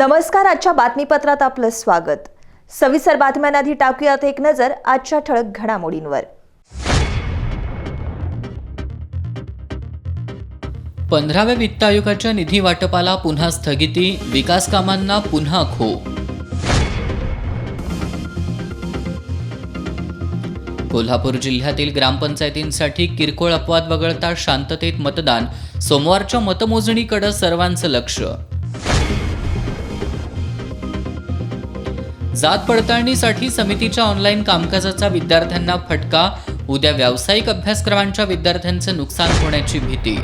नमस्कार. आजच्या बातमीपत्रात आपलं स्वागत. सविस्तर बातम्यांआधी टाकूयात एक नजर आजच्या ठळक घडामोडींवर. 15व्या वित्त आयोगाच्या निधी वाटपाला पुन्हा स्थगिती, विकास कामांना पुन्हा खो. कोल्हापूर जिल्ह्यातील ग्रामपंचायतींसाठी किरकोळ अपवाद वगळता शांततेत मतदान, सोमवारच्या मतमोजणीकडे सर्वांचं लक्ष. जात पडताळणीसाठी समितीच्या ऑनलाईन कामकाजाचा विद्यार्थ्यांना फटका, उद्या व्यावसायिक अभ्यासक्रमांच्या विद्यार्थ्यांचं नुकसान होण्याची भीती.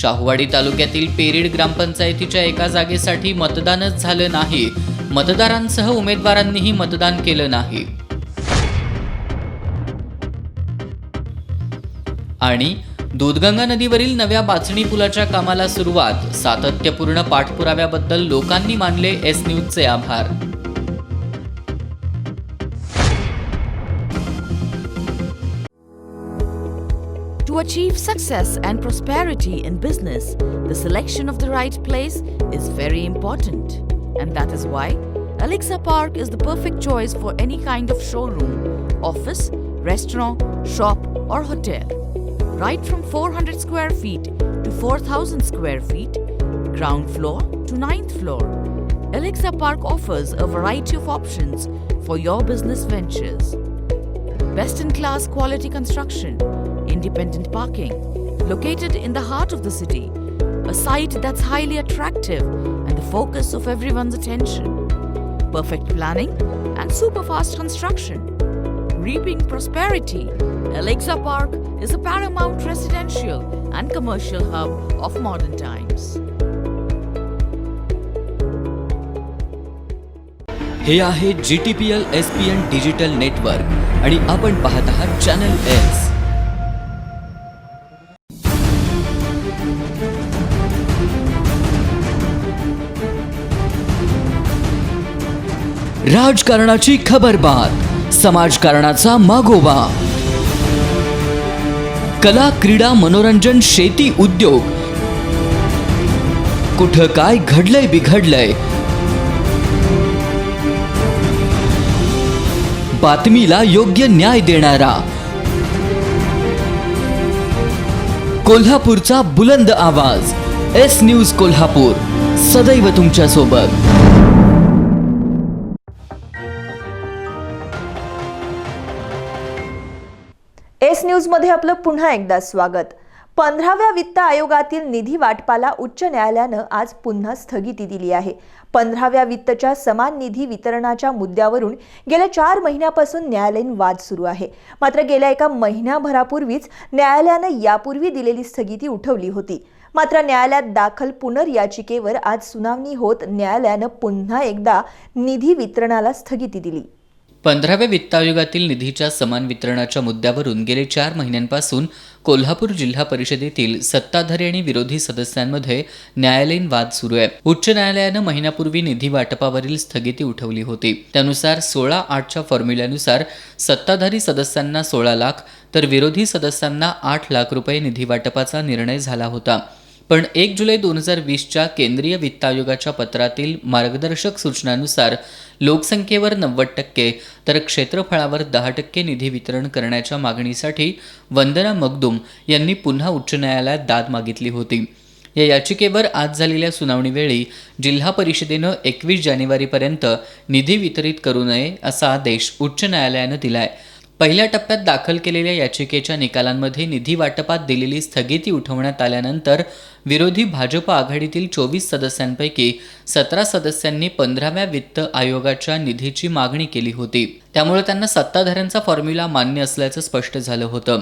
शाहूवाडी तालुक्यातील पेरीड ग्रामपंचायतीच्या एका जागेसाठी मतदानच झालं नाही, मतदारांसह उमेदवारांनीही मतदान केलं नाही. आणि दूधगंगा नदीवरील नव्या बाचणी पुलाच्या कामाला सुरुवात, सातत्यपूर्ण पाठपुराव्याबद्दल लोकांनी मानले एस न्यूजचे आभार. To achieve success and prosperity in business, the selection of the right place is very important. And that is why Alexa Park is the perfect choice for any kind of showroom, office, restaurant, shop or hotel. Right from 400 square feet to 4,000 square feet, ground floor to 9th floor, Alexa Park offers a variety of options for your business ventures. Best-in-class quality construction, independent parking, located in the heart of the city, a site that's highly attractive and the focus of everyone's attention. Perfect planning and super fast construction. Reaping prosperity, Alexa Park is a paramount residential and commercial hub of modern times. हे आहे GTPL SPN digital network आणि आपण पाहत आहात channel S. राजकारणाची खबरबात, समाजकारणाचा मागोवा, कला, क्रीडा, मनोरंजन, शेती, उद्योग, कुठं काय घडलंय बिघडलंय, बातमीला योग्य न्याय देणारा, कोल्हापूरचा बुलंद आवाज, एस न्यूज कोल्हापूर, सदैव तुमच्या सोबत. एस न्यूज मध्ये आपलं पुन्हा एकदा स्वागत. 15व्या वित्त आयोगातील निधी वाटपाला उच्च न्यायालयानं आज पुन्हा स्थगिती दिली आहे. 15व्या वित्तच्या समान निधी वितरणाच्या मुद्द्यावरून गेल्या 4 महिन्यापासून न्यायालयीन वाद सुरू आहे. मात्र गेल्या एका महिन्याभरापूर्वीच न्यायालयानं यापूर्वी दिलेली स्थगिती उठवली होती. मात्र न्यायालयात दाखल पुनर्याचिकेवर आज सुनावणी होत न्यायालयानं पुन्हा एकदा निधी वितरणाला स्थगिती दिली. 15व्या वित्त आयोगातील निधीच्या समान वितरणाच्या मुद्द्यावरून गेले 4 महिन्यांपासून कोल्हापूर जिल्हा परिषदेतील सत्ताधारी आणि विरोधी सदस्यांमध्ये न्यायालयीन वाद सुरू आहे. उच्च न्यायालयानं महिन्यापूर्वी निधी वाटपावरील स्थगिती उठवली होती. त्यानुसार 16/8च्या फॉर्म्युल्यानुसार सत्ताधारी सदस्यांना 16 लाख तर विरोधी सदस्यांना 8 लाख रुपये निधी वाटपाचा निर्णय झाला होता. पण 1 जुलै 2020च्या केंद्रीय वित्त आयोगाच्या पत्रातील मार्गदर्शक सूचनानुसार लोकसंख्येवर 90% तर क्षेत्रफळावर 10% निधी वितरण करण्याच्या मागणीसाठी वंदना मगदूम यांनी पुन्हा उच्च न्यायालयात दाद मागितली होती. या याचिकेवर आज झालेल्या सुनावणीवेळी जिल्हा परिषदेनं 21 जानेवारीपर्यंत निधी वितरित करू नये असा आदेश उच्च न्यायालयानं दिलाय. पहिल्या टप्प्यात दाखल केलेल्या याचिकेच्या निकालांमध्ये निधी वाटपात दिलेली स्थगिती उठवण्यात आल्यानंतर विरोधी भाजप आघाडीतील 24 सदस्यांपैकी 17 सदस्यांनी 15व्या वित्त आयोगाच्या निधीची मागणी केली होती. त्यामुळे त्यांना सत्ताधाऱ्यांचा फॉर्म्युला मान्य असल्याचं स्पष्ट झालं होतं.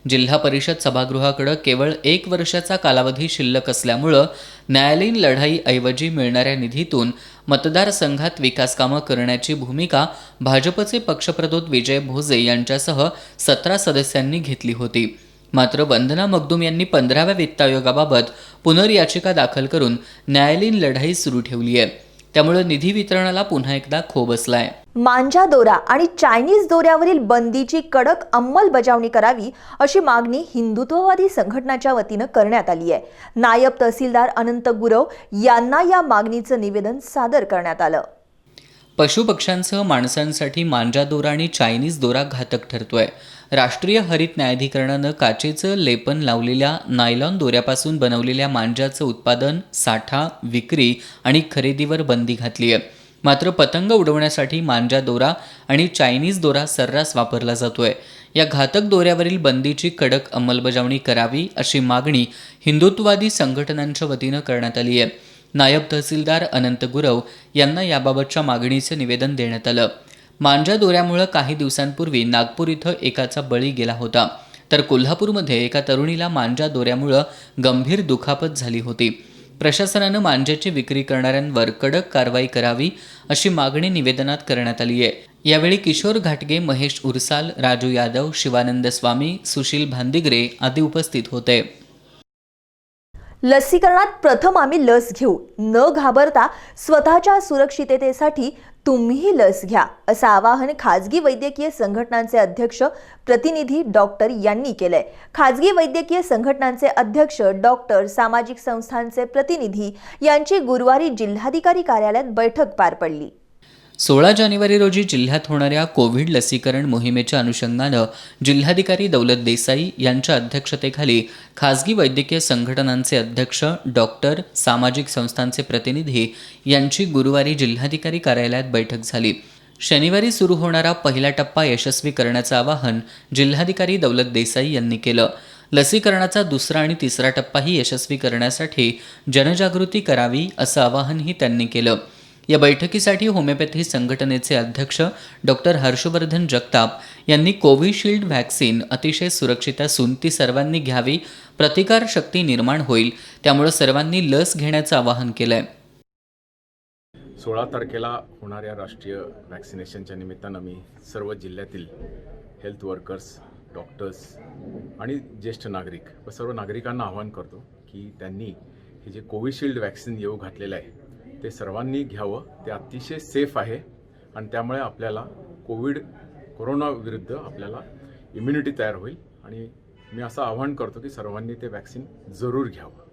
जिल्हा परिषद सभागृहाकडे केवळ 1 वर्षाचा कालावधी शिल्लक असल्यामुळं न्यायालयीन लढाईऐवजी मिळणाऱ्या निधीतून मतदारसंघात विकास कामं करण्याची भूमिका भाजपचे पक्षप्रतोद विजय भोजे यांच्यासह 17 सदस्यांनी घेतली होती. मात्र वंदना मगदूम यांनी 15व्या वित्त आयोगाबाबत पुनर्याचिका दाखल करून न्यायालयीन लढाई सुरू ठेवली आहे. त्यामुळे निधी वितरणाला पुन्हा एकदा खो बसलाय. मांजा दोरा आणि चायनीज दोऱ्यावरील बंदीची कडक अंमलबजावणी करावी अशी मागणी हिंदुत्ववादी संघटनाच्या वतीनं करण्यात आली आहे. नायब तहसीलदार अनंत गुरव यांना या मागणीचं निवेदन सादर करण्यात आलं. पशुपक्ष्यांसह माणसांसाठी मांजा दोरा आणि चायनीज दोरा घातक ठरतोय. राष्ट्रीय हरित न्यायाधिकरणानं काचेचं लेपन लावलेल्या नायलॉन दोऱ्यापासून बनवलेल्या मांजाचं उत्पादन, साठा, विक्री आणि खरेदीवर बंदी घातली आहे. मात्र पतंग उडवण्यासाठी मांजा दोरा आणि चायनीज दोरा सर्रास वापरला जातोय. या घातक दोऱ्यावरील बंदीची कडक अंमलबजावणी करावी अशी मागणी हिंदुत्ववादी संघटनांच्या वतीनं करण्यात आली आहे. नायब तहसीलदार अनंत गुरव यांना याबाबतच्या मागणीचं निवेदन देण्यात आलं. मांजा दोऱ्यामुळे काही दिवसांपूर्वी नागपूर इथं एकाचा बळी गेला होता, तर कोल्हापूरमध्ये एका तरुणीला मांजा दोऱ्यामुळे गंभीर दुखापत झाली होती. प्रशासनानं मांजाची विक्री करणाऱ्यांवर कडक कारवाई करावी अशी मागणी निवेदनात करण्यात आली आहे. यावेळी किशोर घाटगे, महेश उरसाल, राजू यादव, शिवानंद स्वामी, सुशील भांदिगरे आदी उपस्थित होते. लसीकरणात प्रथम आम्ही लस घेऊ, न घाबरता स्वतःच्या सुरक्षिततेसाठी तुम्हीही लस घ्या, असं आवाहन खाजगी वैद्यकीय संघटनांचे अध्यक्ष प्रतिनिधी डॉक्टर यांनी केलंय. खाजगी वैद्यकीय संघटनांचे अध्यक्ष डॉक्टर, सामाजिक संस्थांचे प्रतिनिधी यांची गुरुवारी जिल्हाधिकारी कार्यालयात बैठक पार पडली. 16 जानेवारी रोजी जिल्ह्यात होणाऱ्या कोविड लसीकरण मोहिमेच्या अनुषंगानं जिल्हाधिकारी दौलत देसाई यांच्या अध्यक्षतेखाली खाजगी वैद्यकीय संघटनांचे अध्यक्ष, डॉक्टर, सामाजिक संस्थांचे प्रतिनिधी यांची गुरुवारी जिल्हाधिकारी कार्यालयात बैठक झाली. शनिवारी सुरू होणारा पहिला टप्पा यशस्वी करण्याचं आवाहन जिल्हाधिकारी दौलत देसाई यांनी केलं. लसीकरणाचा दुसरा आणि तिसरा टप्पाही यशस्वी करण्यासाठी जनजागृती करावी असं आवाहनही त्यांनी केलं. या बैठकीसाठी होमिओपॅथी संघटनेचे अध्यक्ष डॉक्टर हर्षवर्धन जगताप यांनी कोविशिल्ड व्हॅक्सिन अतिशय सुरक्षित असून ती सर्वांनी घ्यावी, प्रतिकारशक्ती निर्माण होईल, त्यामुळे सर्वांनी लस घेण्याचं आवाहन केलंय. 16 तारखेला होणाऱ्या राष्ट्रीय वॅक्सिनेशनच्या निमित्तानं मी सर्व जिल्ह्यातील हेल्थ वर्कर्स, डॉक्टर्स आणि ज्येष्ठ नागरिक व सर्व नागरिकांना आवाहन करतो की त्यांनी हे जे कोविशिल्ड व्हॅक्सिन येऊ घातलेलं आहे ते सर्वांनी घ्यावं. ते अतिशय सेफ आहे आणि त्यामुळे आपल्याला कोरोना विरुद्ध आपल्याला इम्युनिटी तयार होईल आणि मी असं आवाहन करतो की सर्वांनी ते व्हॅक्सिन जरूर घ्यावं.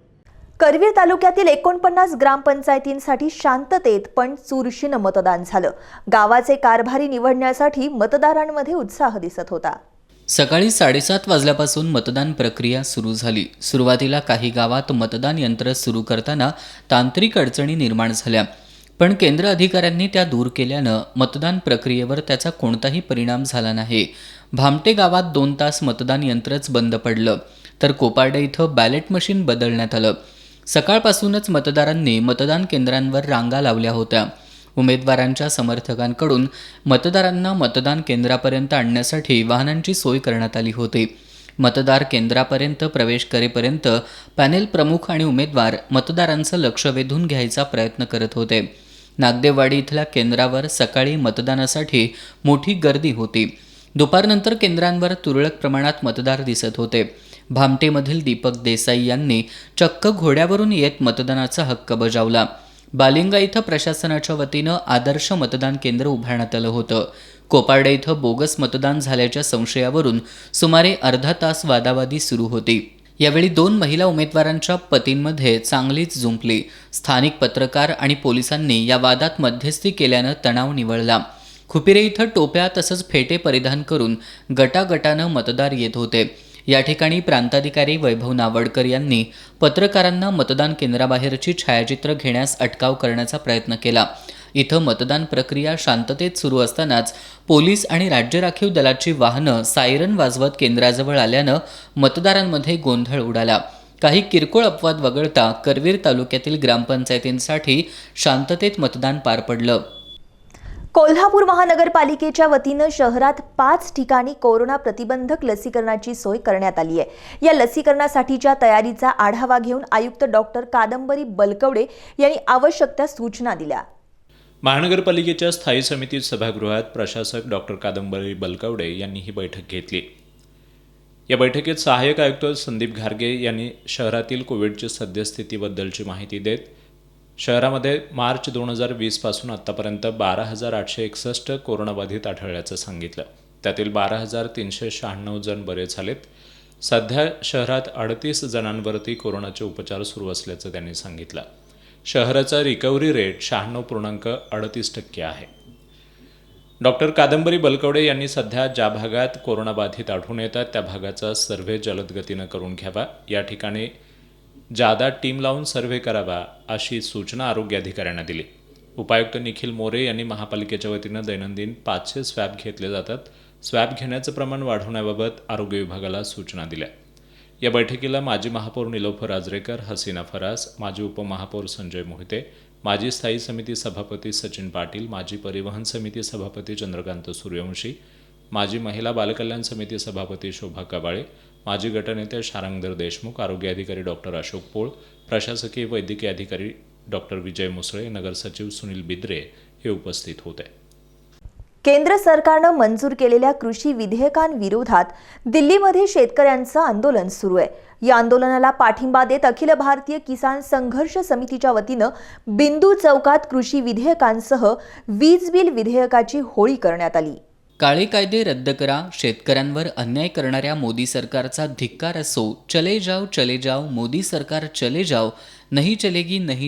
करवीर तालुक्यातील 49 ग्रामपंचायतींसाठी शांततेत पण चुरशीनं मतदान झालं. गावाचे कारभारी निवडण्यासाठी मतदारांमध्ये उत्साह दिसत होता. सकाळी 7:30 वाजल्यापासून मतदान प्रक्रिया सुरू झाली. सुरुवातीला काही गावात मतदान यंत्र सुरू करताना तांत्रिक अडचणी निर्माण झाल्या, पण केंद्र अधिकाऱ्यांनी त्या दूर केल्यानं मतदान प्रक्रियेवर त्याचा कोणताही परिणाम झाला नाही. भामटे गावात 2 तास मतदान यंत्रच बंद पडलं, तर कोपार्डे इथं बॅलेट मशीन बदलण्यात आलं. सकाळपासूनच मतदारांनी मतदान केंद्रांवर रांगा लावल्या होत्या. उमेदवारांच्या समर्थकांकडून मतदारांना मतदान केंद्रापर्यंत आणण्यासाठी वाहनांची सोय करण्यात आली होती. मतदार केंद्रापर्यंत प्रवेश करेपर्यंत पॅनेल प्रमुख आणि उमेदवार मतदारांचं लक्ष वेधून घ्यायचा प्रयत्न करत होते. नागदेववाडी इथल्या केंद्रावर सकाळी मतदानासाठी मोठी गर्दी होती. दुपारनंतर केंद्रांवर तुरळक प्रमाणात मतदार दिसत होते. भामटेमधील दीपक देसाई यांनी चक्क घोड्यावरून येत मतदानाचा हक्क बजावला. बालिंगा इथं प्रशासनाच्या वतीनं आदर्श मतदान केंद्र उभारण्यात आलं होतं. कोपार्डे इथं बोगस मतदान झाल्याच्या संशयावरून सुमारे अर्धा तास वादावादी सुरू होती. यावेळी 2 महिला उमेदवारांच्या पतींमध्ये चांगलीच जुंपली. स्थानिक पत्रकार आणि पोलिसांनी या वादात मध्यस्थी केल्यानं तणाव निवळला. खुपिरे इथं टोप्या तसंच फेटे परिधान करून गटागटानं मतदार येत होते. या ठिकाणी प्रांताधिकारी वैभव नावडकर यांनी पत्रकारांना मतदान केंद्राबाहेरची छायाचित्र घेण्यास अटकाव करण्याचा प्रयत्न केला. इथं मतदान प्रक्रिया शांततेत सुरू असतानाच पोलीस आणि राज्य राखीव दलाची वाहनं सायरन वाजवत केंद्राजवळ आल्यानं मतदारांमध्ये गोंधळ उडाला. काही किरकोळ अपवाद वगळता करवीर तालुक्यातील ग्रामपंचायतींसाठी शांततेत मतदान पार पडलं. कोल्हापूर महानगरपालिकेच्या वतीनं शहरात 5 ठिकाणी कोरोना प्रतिबंधक लसीकरणाची सोय करण्यात आली आहे. या लसीकरणासाठीच्या तयारीचा आढावा घेऊन आयुक्त डॉक्टर कादंबरी बलकवडे यांनी आवश्यक त्या सूचना दिल्या. महानगरपालिकेच्या स्थायी समिती सभागृहात प्रशासक डॉक्टर कादंबरी बलकवडे यांनी ही बैठक घेतली. या बैठकीत सहाय्यक आयुक्त संदीप घारगे यांनी शहरातील कोविडची सद्यस्थितीबद्दलची माहिती देत शहरामध्ये मार्च 2020 पासून आत्तापर्यंत 12,861 कोरोनाबाधित आढळल्याचं सांगितलं. त्यातील 12,396 जण बरे झालेत. सध्या शहरात 38 जणांवरती कोरोनाचे उपचार सुरू असल्याचं त्यांनी सांगितलं. शहराचा रिकव्हरी रेट 96.38% आहे. डॉक्टर कादंबरी बलकवडे यांनी सध्या ज्या भागात कोरोनाबाधित आढळून येतात त्या भागाचा सर्व्हे जलद गतीनं करून घ्यावा. या ठिकाणी जादा टीम लावून सर्व्हे करावा अशी सूचना आरोग्य अधिकाऱ्यांना दिली. उपायुक्त निखिल मोरे यांनी महापालिकेच्या वतीनं दैनंदिन 500 स्वॅब घेतले जातात. स्वॅब घेण्याचं प्रमाण वाढवण्याबाबत आरोग्य विभागाला सूचना दिल्या. या बैठकीला माजी महापौर निलोफर आजरेकर, हसीना फरास, माजी उपमहापौर संजय मोहिते, माजी स्थायी समिती सभापती सचिन पाटील, माजी परिवहन समिती सभापती चंद्रकांत सूर्यवंशी, माजी महिला बालकल्याण समिती सभापती शोभा कबाळे, माजी गटनेते शारंगधर देशमुख, आरोग्य अधिकारी डॉक्टर अशोक पोळ, प्रशासकीय वैद्यकीय अधिकारी डॉक्टर विजय मुसळे, नगरसचिव सुनील बिद्रे हे उपस्थित होते. केंद्र सरकारनं मंजूर केलेल्या कृषी विधेयकांविरोधात दिल्लीमध्ये शेतकऱ्यांचं आंदोलन सुरू आहे. या आंदोलनाला पाठिंबा देत अखिल भारतीय किसान संघर्ष समितीच्या वतीनं बिंदू चौकात कृषी विधेयकांसह वीज बिल विधेयकाची होळी करण्यात आली. काळे कायदे रद्द करा, शेतकऱ्यांवर अन्याय करणाऱ्या मोदी सरकारचा धिक्कार असो, चले जाओ मोदी सरकार चले जाओ, नहीं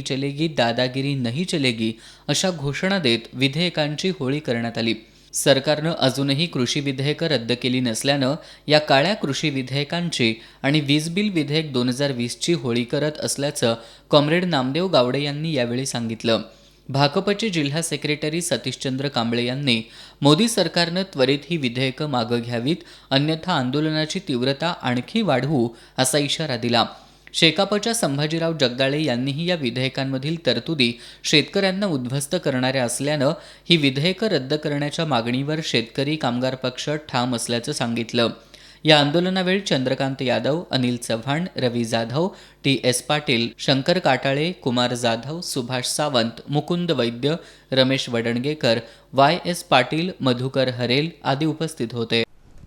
चलेगी दादागिरी नहीं चलेगी अशा घोषणा देत विधेयकांची होळी करण्यात आली. सरकारनं अजूनही कृषी विधेयकं रद्द केली नसल्यानं या काळ्या कृषी विधेयकांची आणि वीज बिल विधेयक 2020ची होळी करत असल्याचं कॉम्रेड नामदेव गावडे यांनी यावेळी सांगितलं. भाकपचे जिल्हा सेक्रेटरी सतीशचंद्र कांबळे यांनी मोदी सरकारनं त्वरित ही विधेयकं मागं घ्यावीत, अन्यथा आंदोलनाची तीव्रता आणखी वाढवू असा इशारा दिला. शेकापच्या संभाजीराव जगदाळे यांनीही या विधेयकांमधील तरतुदी शेतकऱ्यांना उद्ध्वस्त करणाऱ्या असल्यानं ही विधेयकं रद्द करण्याच्या मागणीवर शेतकरी कामगार पक्ष ठाम असल्याचं सांगितलं. या आंदोलनावेळी चंद्रकांत यादव, अनिल चव्हाण, रवी जाधव, TS पाटील, शंकर काटाळे, कुमार जाधव, सुभाष सावंत, मुकुंद वैद्य, रमेश वडणगेकर, YS पाटील, मधुकर हरेल आदी उपस्थित होते.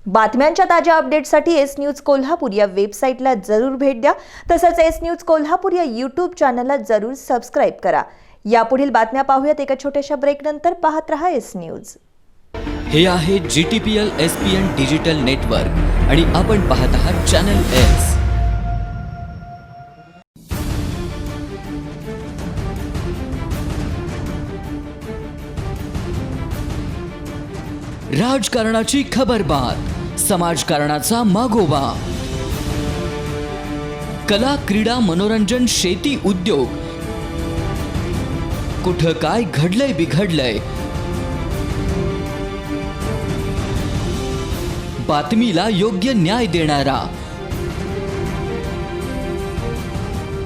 बातम्यांच्या ताज्या अपडेटसाठी एस न्यूज कोल्हापूर या वेबसाईटला जरूर भेट द्या. तसंच एस न्यूज कोल्हापूर या यूट्यूब चॅनलला जरूर सबस्क्राईब करा. यापुढील बातम्या पाहूयात एका छोट्याशा ब्रेकनंतर. पाहत रहा एस न्यूज. हे आहे GTPL SPN डिजिटल नेटवर्क आणि आपण पाहत आहात चॅनल एस. राजकारणाची खबरबात, समाजकारणाचा मागोवा, कला, क्रीडा, मनोरंजन, शेती, उद्योग, कुठं काय घडलंय बिघडलंय, बातमीला योग्य न्याय देणारा,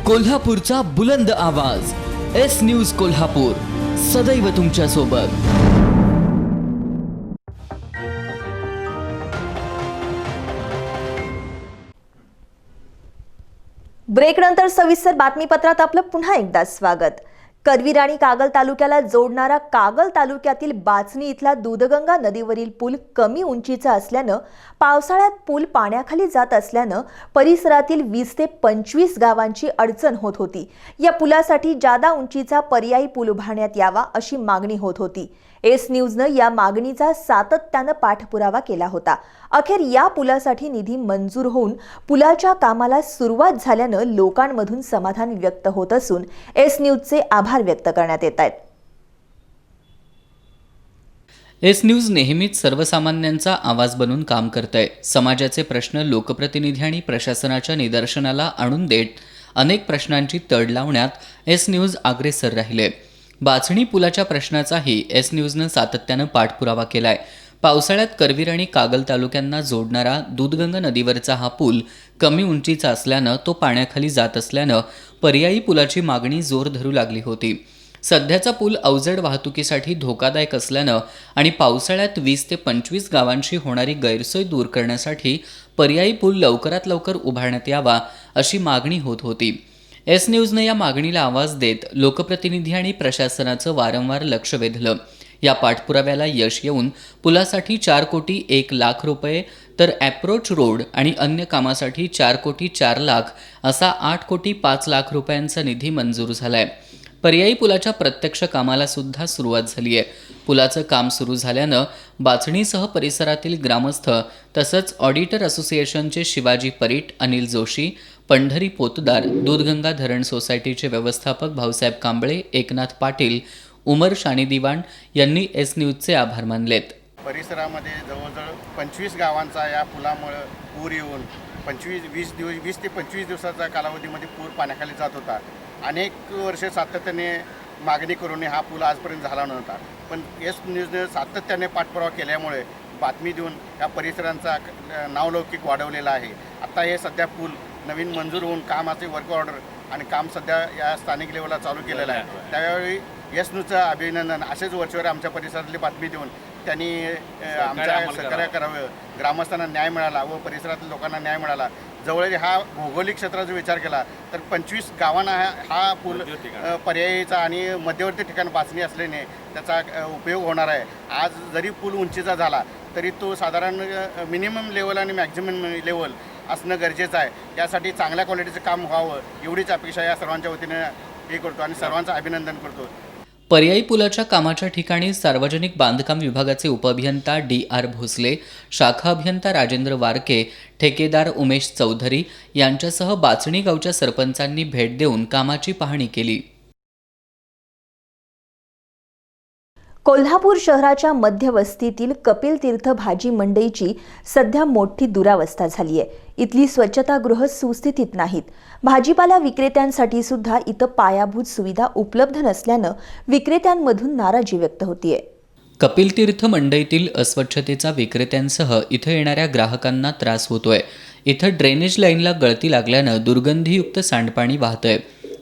कोल्हापूरचा बुलंद आवाज, एस न्यूज कोल्हापूर, सदैव तुमच्या सोबत. ब्रेकनंतर सविस्तर बातमीपत्रात आपलं पुन्हा एकदा स्वागत. करवीर आणि कागल तालुक्याला जोडणारा कागल तालुक्यातील बाचणी इथला दूधगंगा नदीवरील पूल कमी उंचीचा असल्यानं पावसाळ्यात पूल पाण्याखाली जात असल्यानं परिसरातील 20 ते 25 गावांची अडचण होत होती. या पुलासाठी जादा उंचीचा पर्यायी पूल उभारण्यात यावा अशी मागणी होत होती. एस न्यूजनं या मागणीचा सातत्यानं पाठपुरावा केला होता. अखेर या पुलासाठी निधी मंजूर होऊन पुलाच्या कामाला सुरुवात झाल्यानं लोकांमधून समाधान व्यक्त होत असून एस न्यूजचे आभार व्यक्त करण्यात येत आहेत. एस न्यूज नेहमीच सर्वसामान्यांचा आवाज बनून काम करतंय. समाजाचे प्रश्न लोकप्रतिनिधी आणि प्रशासनाच्या निदर्शनाला आणून देत अनेक प्रश्नांची तड लावण्यात एस न्यूज अग्रेसर राहिले. बाचणी पुलाच्या प्रश्नाचाही एस न्यूजनं सातत्यानं पाठपुरावा केलाय. पावसाळ्यात करवीर आणि कागल तालुक्यांना जोडणारा दूधगंगा नदीवरचा हा पूल कमी उंचीचा असल्यानं तो पाण्याखाली जात असल्यानं पर्यायी पुलाची मागणी जोर धरू लागली होती. सध्याचा पूल अवजड वाहतुकीसाठी धोकादायक असल्यानं आणि पावसाळ्यात 20 ते 25 गावांशी होणारी गैरसोय दूर करण्यासाठी पर्यायी पूल लवकरात लवकर उभारण्यात यावा अशी मागणी होत होती. एस न्यूजनं या मागणीला आवाज देत लोकप्रतिनिधी आणि प्रशासनाचं वारंवार लक्ष वेधलं. या पाठपुराव्याला यश येऊन पुलासाठी 4 कोटी 1 लाख रुपये तर ॲप्रोच रोड आणि अन्य कामासाठी 4 कोटी 4 लाख असा 8 कोटी 5 लाख रुपयांचा निधी मंजूर झालाय. पर्यायी पुलाच्या प्रत्यक्ष कामाला सुद्धा सुरुवात झाली आहे. पुलाचं काम सुरू झाल्यानं बाचणीसह परिसरातील ग्रामस्थ तसंच ऑडिटर असोसिएशनचे शिवाजी परीट, अनिल जोशी, पंढरी पोतदार, दूधगंगा धरण सोसायटीचे व्यवस्थापक भाऊसाहेब कांबळे, एकनाथ पाटील, उमर शानी दिवाण यांनी एस न्यूजचे आभार मानलेत. परिसरामध्ये जवळजवळ 25 गावांचा या पुलामुळं पूर येऊन 20 ते 25 दिवसाचा कालावधीमध्ये पूर पाण्याखाली जात होता. अनेक वर्षे सातत्याने मागणी करून हा पूल आजपर्यंत झाला नव्हता. पण एस न्यूजने सातत्याने पाठपुरावा केल्यामुळे बातमी देऊन या परिसरांचा नावलौकिक वाढवलेला आहे. आता हे सध्या पूल नवीन मंजूर होऊन कामाचे वर्क ऑर्डर आणि काम सध्या या स्थानिक लेवलला चालू केलेलं आहे. त्यावेळी एस न्यूजचं अभिनंदन. असेच वरचेवर आमच्या परिसरातली बातमी देऊन त्यांनी आमच्या सहकार्य करावं, ग्रामस्थांना न्याय मिळाला व परिसरातील लोकांना न्याय मिळाला. जवळ हा भौगोलिक क्षेत्राचा विचार केला तर 25 गावांना हा पूल पर्यायीचा आणि मध्यवर्ती ठिकाण बाचणी असल्याने त्याचा उपयोग होणार आहे. आज जरी पूल उंचीचा झाला तरी तो साधारण मिनिमम लेवल आणि मॅक्झिमम लेवल असणं गरजेचं आहे. यासाठी चांगल्या क्वालिटीचं काम व्हावं एवढीच अपेक्षा या सर्वांच्या वतीने हे करतो आणि सर्वांचं अभिनंदन करतो. पर्यायी पुलाच्या कामाच्या ठिकाणी सार्वजनिक बांधकाम विभागाचे उपअभियंता DR भोसले, शाखा अभियंता राजेंद्र वारके, ठेकेदार उमेश चौधरी यांच्यासह बाचणी गावच्या सरपंचांनी भेट देऊन कामाची पाहणी केली. कोल्हापूर शहराच्या मध्यवस्तीतील कपिल तीर्थ भाजी मंडईची सध्या मोठी दुरावस्था झाली आहे. इथली स्वच्छतागृह सुस्थितीत नाहीत. भाजीपाला विक्रेत्यांसाठी सुद्धा इथं पायाभूत सुविधा उपलब्ध नसल्यानं विक्रेत्यांमधून नाराजी व्यक्त होतीये. कपिल तीर्थ मंडईतील अस्वच्छतेचा विक्रेत्यांसह इथं येणाऱ्या ग्राहकांना त्रास होतोय. इथं ड्रेनेज लाईनला गळती लागल्यानं दुर्गंधीयुक्त सांडपाणी वाहतंय.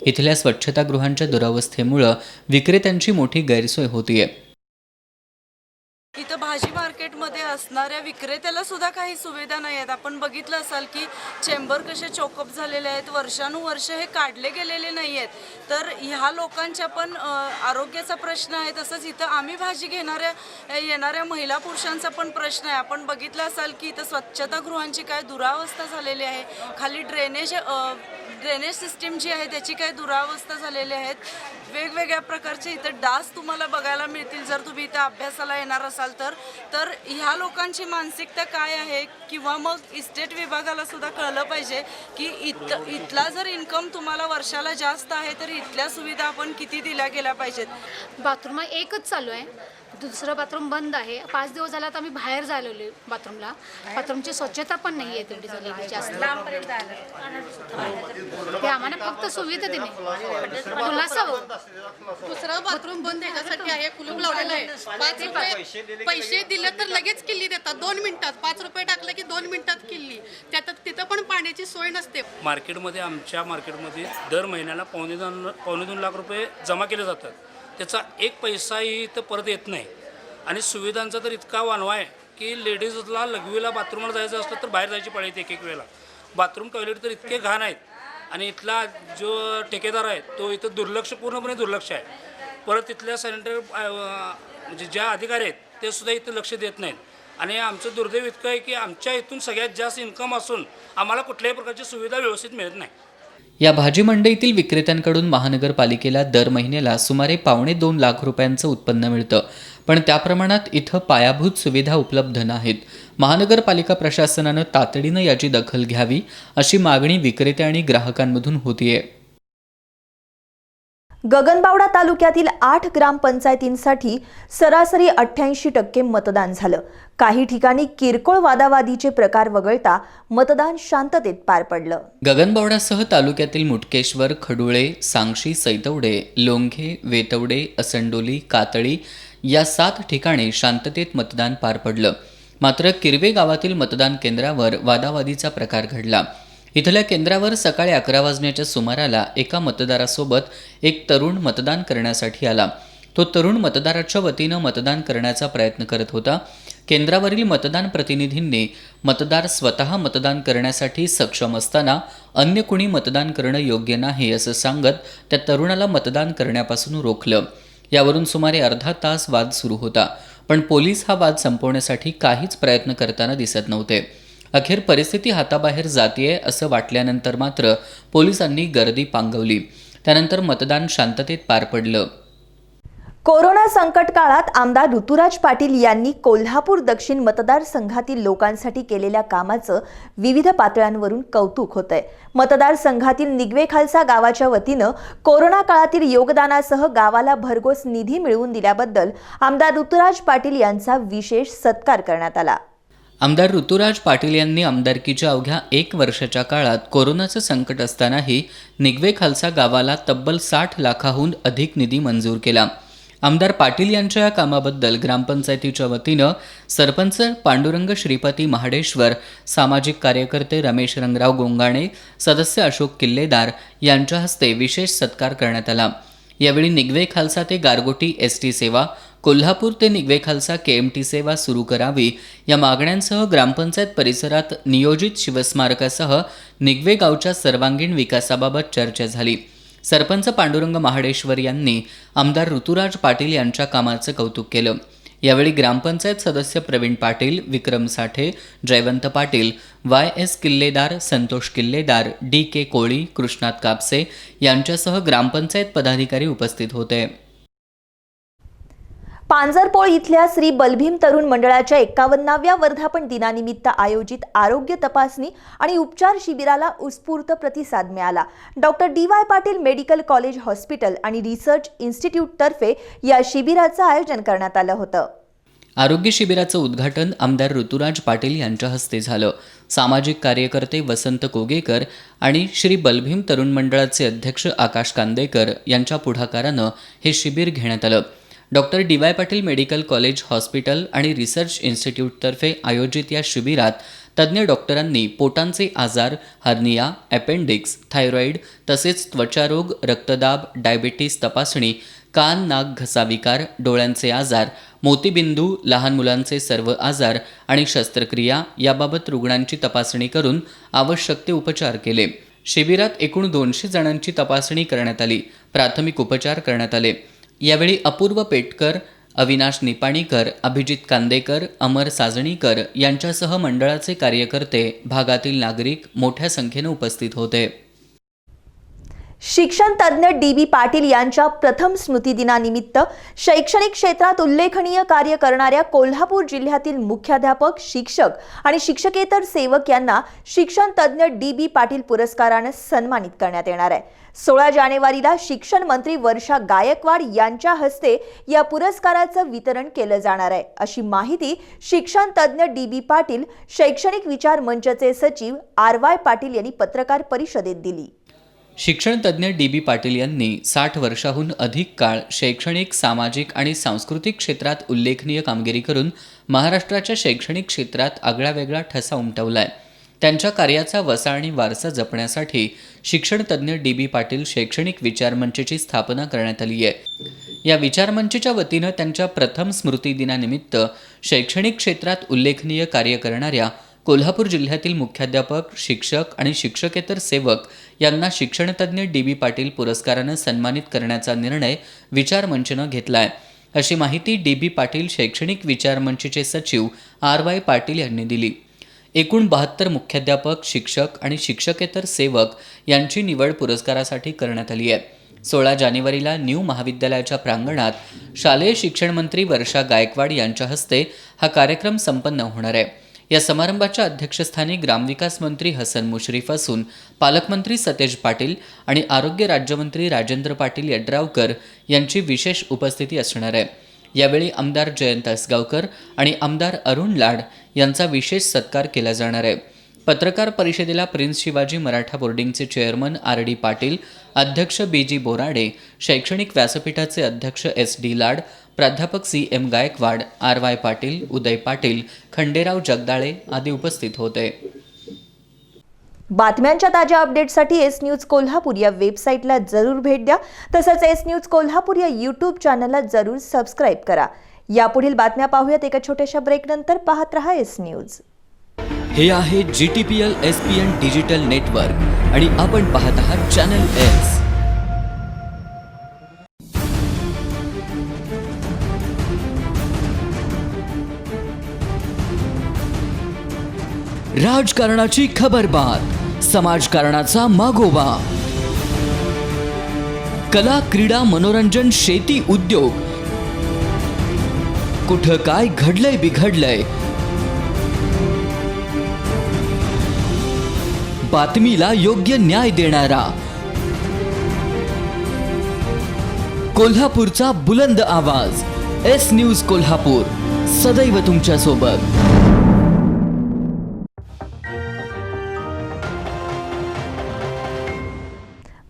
इथल्या स्वच्छतागृहांच्या दुरावस्थेमुळं विक्रेत्यांची मोठी गैरसोय होतीये. इथं भाजी मार्केटमध्ये असणाऱ्या विक्रेत्याला सुद्धा काही सुविधा नाही आहेत. आपण बघितलं असाल की चेंबर कसे चोकअप झालेले आहेत, वर्षानुवर्ष हे काढले गेलेले नाही आहेत. तर ह्या लोकांच्या पण आरोग्याचा प्रश्न आहे. तसंच इथं आम्ही भाजी येणाऱ्या महिला पुरुषांचा पण प्रश्न आहे. आपण बघितलं असाल की इथं स्वच्छतागृहांची काय दुरावस्था झालेली आहे. खाली ड्रेनेज सिस्टीम जी आहे त्याची काय दुरावस्था झालेली आहेत. वेगवेगळ्या प्रकारचे इथं डास तुम्हाला बघायला मिळतील जर तुम्ही इथं अभ्यासाला येणार असाल तर ह्या लोकांची मानसिकता काय आहे किंवा मग इस्टेट विभागाला सुद्धा कळलं पाहिजे की इथला जर इन्कम तुम्हाला वर्षाला जास्त आहे तर इथल्या सुविधा आपण किती दिल्या गेल्या पाहिजेत. बाथरूम एकच चालू आहे, दुसरं बाथरूम बंद आहे. 5 दिवस झाला तर आम्ही बाहेर झालेलो बाथरूमला. बाथरूमची स्वच्छता पण नाही आहे तेवढी झालेली जास्त. ते आम्हाला फक्त सुविधा दिली दुसरं बाथरूम बंद याच्यासाठी आहे, कुलूप लावलेलं आहे. 5 रुपये पैसे दिले तर लगेच किल्ली देतात 2 मिनिटात. 5 रुपये टाकलं की 2 मिनिटात किल्ली. त्यात तिथं पण पाण्याची सोय नसते. आमच्या मार्केटमध्ये दर महिन्याला पावणे 2 लाख रुपये जमा केले जातात. त्याचा एक पैसाही इथं परत येत नाही. आणि सुविधांचा तर इतका वानवा आहे की लेडीजला लघवीला बाथरूमला जायचं असलं तर बाहेर जायची पाळी येते. एक वेळेला बाथरूम टॉयलेट तर इतके घाण आहेत. आणि इथला जो ठेकेदार आहे तो इथं पूर्णपणे दुर्लक्ष आहे. परत तिथल्या सॅनिटरी म्हणजे ज्या अधिकारी आहेत ते सुद्धा इथं लक्ष देत नाहीत. आणि आमचं दुर्दैव इतकं आहे की आमच्या इथून सगळ्यात जास्त इन्कम असून आम्हाला कुठल्याही प्रकारची सुविधा व्यवस्थित मिळत नाही. या भाजी मंडईतील विक्रेत्यांकडून महानगरपालिकेला दर महिन्याला सुमारे पावणे 2 लाख रुपयांचं उत्पन्न मिळतं. पण त्या प्रमाणात इथं पायाभूत सुविधा उपलब्ध नाहीत. महानगरपालिका प्रशासनानं तातडीनं याची दखल घ्यावी अशी मागणी विक्रेते आणि ग्राहकांमधून होतीये. गगनबावडा तालुक्यातील 8 ग्रामपंचायतींसाठी सरासरी 88% मतदान झालं. काही ठिकाणी किरकोळ वादावादीचे प्रकार वगळता मतदान शांततेत पार पडलं. गगनबावडासह तालुक्यातील मुटकेश्वर, खडुळे, सांगशी, सैतवडे, लोंघे, वेतवडे, असंडोली, कातळी या 7 ठिकाणी शांततेत मतदान पार पडलं. मात्र किरवे गावातील मतदान केंद्रावर वादावादीचा प्रकार घडला. इथल्या केंद्रावर सकाळी 11 वाजण्याच्या सुमाराला एका मतदारासोबत एक तरुण मतदान करण्यासाठी आला. तो तरुण मतदाराच्या वतीनं मतदान करण्याचा प्रयत्न करत होता. केंद्रावरील मतदान प्रतिनिधींनी मतदार स्वतः मतदान करण्यासाठी सक्षम असताना अन्य कुणी मतदान करणं योग्य नाही असं सांगत त्या तरुणाला मतदान करण्यापासून रोखलं. यावरून सुमारे अर्धा तास वाद सुरू होता. पण पोलीस हा वाद संपवण्यासाठी काहीच प्रयत्न करताना दिसत नव्हते. अखेर परिस्थिती हाताबाहेर जातीये असं वाटल्यानंतर मात्र पोलिसांनी गर्दी पांगवली. त्यानंतर मतदान शांततेत पार पडलं. कोरोना संकट काळात आमदार ऋतुराज पाटील यांनी कोल्हापूर दक्षिण मतदारसंघातील लोकांसाठी केलेल्या कामाचं विविध पातळ्यांवरून कौतुक होतंय. मतदारसंघातील निगवे खालसा गावाच्या वतीनं कोरोना काळातील योगदानासह गावाला भरघोस निधी मिळवून दिल्याबद्दल आमदार ऋतुराज पाटील यांचा विशेष सत्कार करण्यात आला. आमदार ऋतुराज पाटील यांनी आमदारकीच्या अवघ्या 1 वर्षाच्या काळात कोरोनाचं संकट असतानाही निगवे खालसा गावाला तब्बल 60 लाखाहून अधिक निधी मंजूर केला. आमदार पाटील यांच्या या कामाबद्दल ग्रामपंचायतीच्या वतीनं सरपंच पांडुरंग श्रीपती महाडेश्वर, सामाजिक कार्यकर्ते रमेश रंगराव गोंगाणे, सदस्य अशोक किल्लेदार यांच्या हस्ते विशेष सत्कार करण्यात आला. यावेळी निगवे खालसा ते गारगोटी एसटी सेवा, कोल्हापूर ते निगवे खालसा केएमटी सेवा सुरू करावी या मागण्यांसह ग्रामपंचायत परिसरात नियोजित शिवस्मारकासह निगवे गावच्या सर्वांगीण विकासाबाबत चर्चा झाली. सरपंच पांडुरंग महाडेश्वर यांनी आमदार ऋतुराज पाटील यांच्या कामाचं कौतुक केलं. यावेळी ग्रामपंचायत सदस्य प्रवीण पाटील, विक्रम साठे, जयवंत पाटील, YS किल्लेदार, संतोष किल्लेदार, DK कोळी, कृष्णात कापसे यांच्यासह ग्रामपंचायत पदाधिकारी उपस्थित होते. पांजरपोळ इथल्या श्री बलभीम तरुण मंडळाच्या 51व्या वर्धापन दिनानिमित्त आयोजित आरोग्य तपासणी आणि उपचार शिबिराला उत्स्फूर्त प्रतिसाद मिळाला. Doctor DY Patil medical college hospital आणि रिसर्च इन्स्टिट्यूट तर्फे या शिबिराचं आयोजन करण्यात आलं होतं. आरोग्य शिबिराचं उद्घाटन आमदार ऋतुराज पाटील यांच्या हस्ते झालं. सामाजिक कार्यकर्ते वसंत कोगेकर आणि श्री बलभीम तरुण मंडळाचे अध्यक्ष आकाश कांदेकर यांच्या पुढाकारानं हे शिबिर घेण्यात आलं. Doctor DY Patil medical college hospital आणि रिसर्च इन्स्टिट्यूटतर्फे आयोजित या शिबिरात तज्ज्ञ डॉक्टरांनी पोटांचे आजार, हर्निया, अपेंडिक्स, थायरॉईड तसेच त्वचारोग, रक्तदाब, डायबिटीस तपासणी, कान, नाक, घसा विकार, डोळ्यांचे आजार, मोतीबिंदू, लहान मुलांचे सर्व आजार आणि शस्त्रक्रिया याबाबत रुग्णांची तपासणी करून आवश्यक ते उपचार केले. शिबिरात एकूण 200 जणांची तपासणी करण्यात आली. प्राथमिक उपचार करण्यात आले. यावेळी अपूर्व पेटकर, अविनाश निपाणीकर, अभिजित कांदेकर, अमर साजणीकर यांच्यासह मंडळाचे कार्यकर्ते, भागातील नागरिक मोठ्या संख्येने उपस्थित होते. शिक्षण तज्ज्ञ DB पाटील यांच्या प्रथम स्मृतिदिनानिमित्त शैक्षणिक क्षेत्रात उल्लेखनीय कार्य करणाऱ्या कोल्हापूर जिल्ह्यातील मुख्याध्यापक, शिक्षक आणि शिक्षकेतर सेवक यांना शिक्षण तज्ज्ञ DB पाटील पुरस्काराने सन्मानित करण्यात येणार आहे. 16 जानेवारीला शिक्षण मंत्री वर्षा गायकवाड यांच्या हस्ते या पुरस्काराचं वितरण केलं जाणार आहे, अशी माहिती शिक्षण तज्ज्ञ DB पाटील शैक्षणिक विचार मंचचे सचिव RY पाटील यांनी पत्रकार परिषदेत दिली. शिक्षण तज्ज्ञ DB पाटील यांनी 60 वर्षाहून अधिक काळ शैक्षणिक, सामाजिक आणि सांस्कृतिक क्षेत्रात उल्लेखनीय कामगिरी करून महाराष्ट्राच्या शैक्षणिक क्षेत्रात आगळावेगळा ठसा उमटवलाय. त्यांच्या कार्याचा वसा आणि वारसा जपण्यासाठी शिक्षण तज्ज्ञ DB पाटील शैक्षणिक विचारमंचची स्थापना करण्यात आली आहे. या विचारमंचच्या वतीनं त्यांच्या प्रथम स्मृतिदिनानिमित्त शैक्षणिक क्षेत्रात उल्लेखनीय कार्य करणाऱ्या कोल्हापूर जिल्ह्यातील मुख्याध्यापक, शिक्षक आणि शिक्षकेतर सेवक यांना शिक्षणतज्ज्ञ DB पाटील पुरस्कारानं सन्मानित करण्याचा निर्णय विचारमंचनं घेतला आहे, अशी माहिती DB पाटील शैक्षणिक विचारमंचचे सचिव RY पाटील यांनी दिली. एकूण 72 मुख्याध्यापक, शिक्षक आणि शिक्षकेतर सेवक यांची निवड पुरस्कारासाठी करण्यात आली आहे. 16 जानेवारीला न्यू महाविद्यालयाच्या प्रांगणात शालेय शिक्षण मंत्री वर्षा गायकवाड यांच्या हस्ते हा कार्यक्रम संपन्न होणार आहे. या समारंभाच्या अध्यक्षस्थानी ग्रामविकास मंत्री हसन मुश्रीफ असून पालकमंत्री सतेज पाटील आणि आरोग्य राज्यमंत्री राजेंद्र पाटील यड्रावकर यांची विशेष उपस्थिती असणार आहे. यावेळी आमदार जयंत असगावकर आणि आमदार अरुण लाड यांचा विशेष सत्कार केला जाणार आहे. पत्रकार परिषदेला प्रिन्स शिवाजी मराठा बोर्डिंगचे चेअरमन RD पाटील, अध्यक्ष BG बोराडे, शैक्षणिक व्यासपीठाचे अध्यक्ष SD लाड, प्राध्यापक CM गायकवाड, RY पाटील, उदय पाटील, खंडेराव जगदाळे आदी उपस्थित होते. बातम्यांच्या ताज्या अपडेट्ससाठी एस न्यूज कोल्हापूर या वेबसाईटला जरूर भेट द्या. तसंच एस न्यूज कोल्हापूर या यूट्यूब चॅनलला जरूर सबस्क्राईब करा. यापुढील बातम्या पाहूयात एका छोट्याशा ब्रेकनंतर. पाहत रहा एस न्यूज. हे आहे GTPL SPN डिजिटल नेटवर्क आणि आपण पाहत आहात चॅनल S. राजकारणाची खबरबात, समाजकारणाचा मागोवा, कला, क्रीडा, मनोरंजन, शेती, उद्योग, कुठं काय घडलंय बिघडलंय, बातमीला योग्य न्याय देणारा, कोल्हापूरचा बुलंद आवाज, एस न्यूज कोल्हापूर, सदैव तुमच्या सोबत.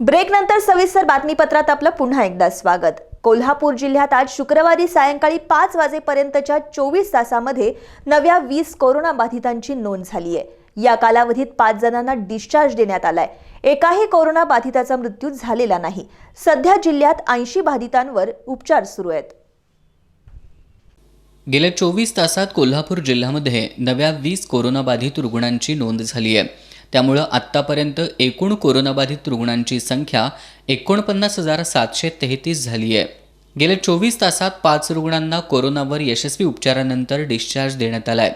ब्रेक नंतर सविस्तर बातमीपत्रात आपलं पुन्हा एकदा स्वागत. कोल्हापूर जिल्ह्यात आज शुक्रवारी सायंकाळी 5 वाजेपर्यंतच्या 24 तासामध्ये नव्या 20 कोरोनाबाधितांची नोंद झाली आहे. या कालावधीत 5 जणांना डिस्चार्ज देण्यात आलाय. एकाही कोरोना बाधिताचा मृत्यू झालेला नाही. सध्या जिल्ह्यात 80 बाधितांवर उपचार सुरू आहेत. गेल्या 24 तासात कोल्हापूर जिल्ह्यामध्ये नव्या 20 कोरोनाबाधित रुग्णांची नोंद झाली आहे. त्यामुळं आत्तापर्यंत एकूण कोरोनाबाधित रुग्णांची संख्या 49,733 झाली आहे. गेल्या 24 तासात 5 रुग्णांना कोरोनावर यशस्वी उपचारानंतर डिस्चार्ज देण्यात आला आहे.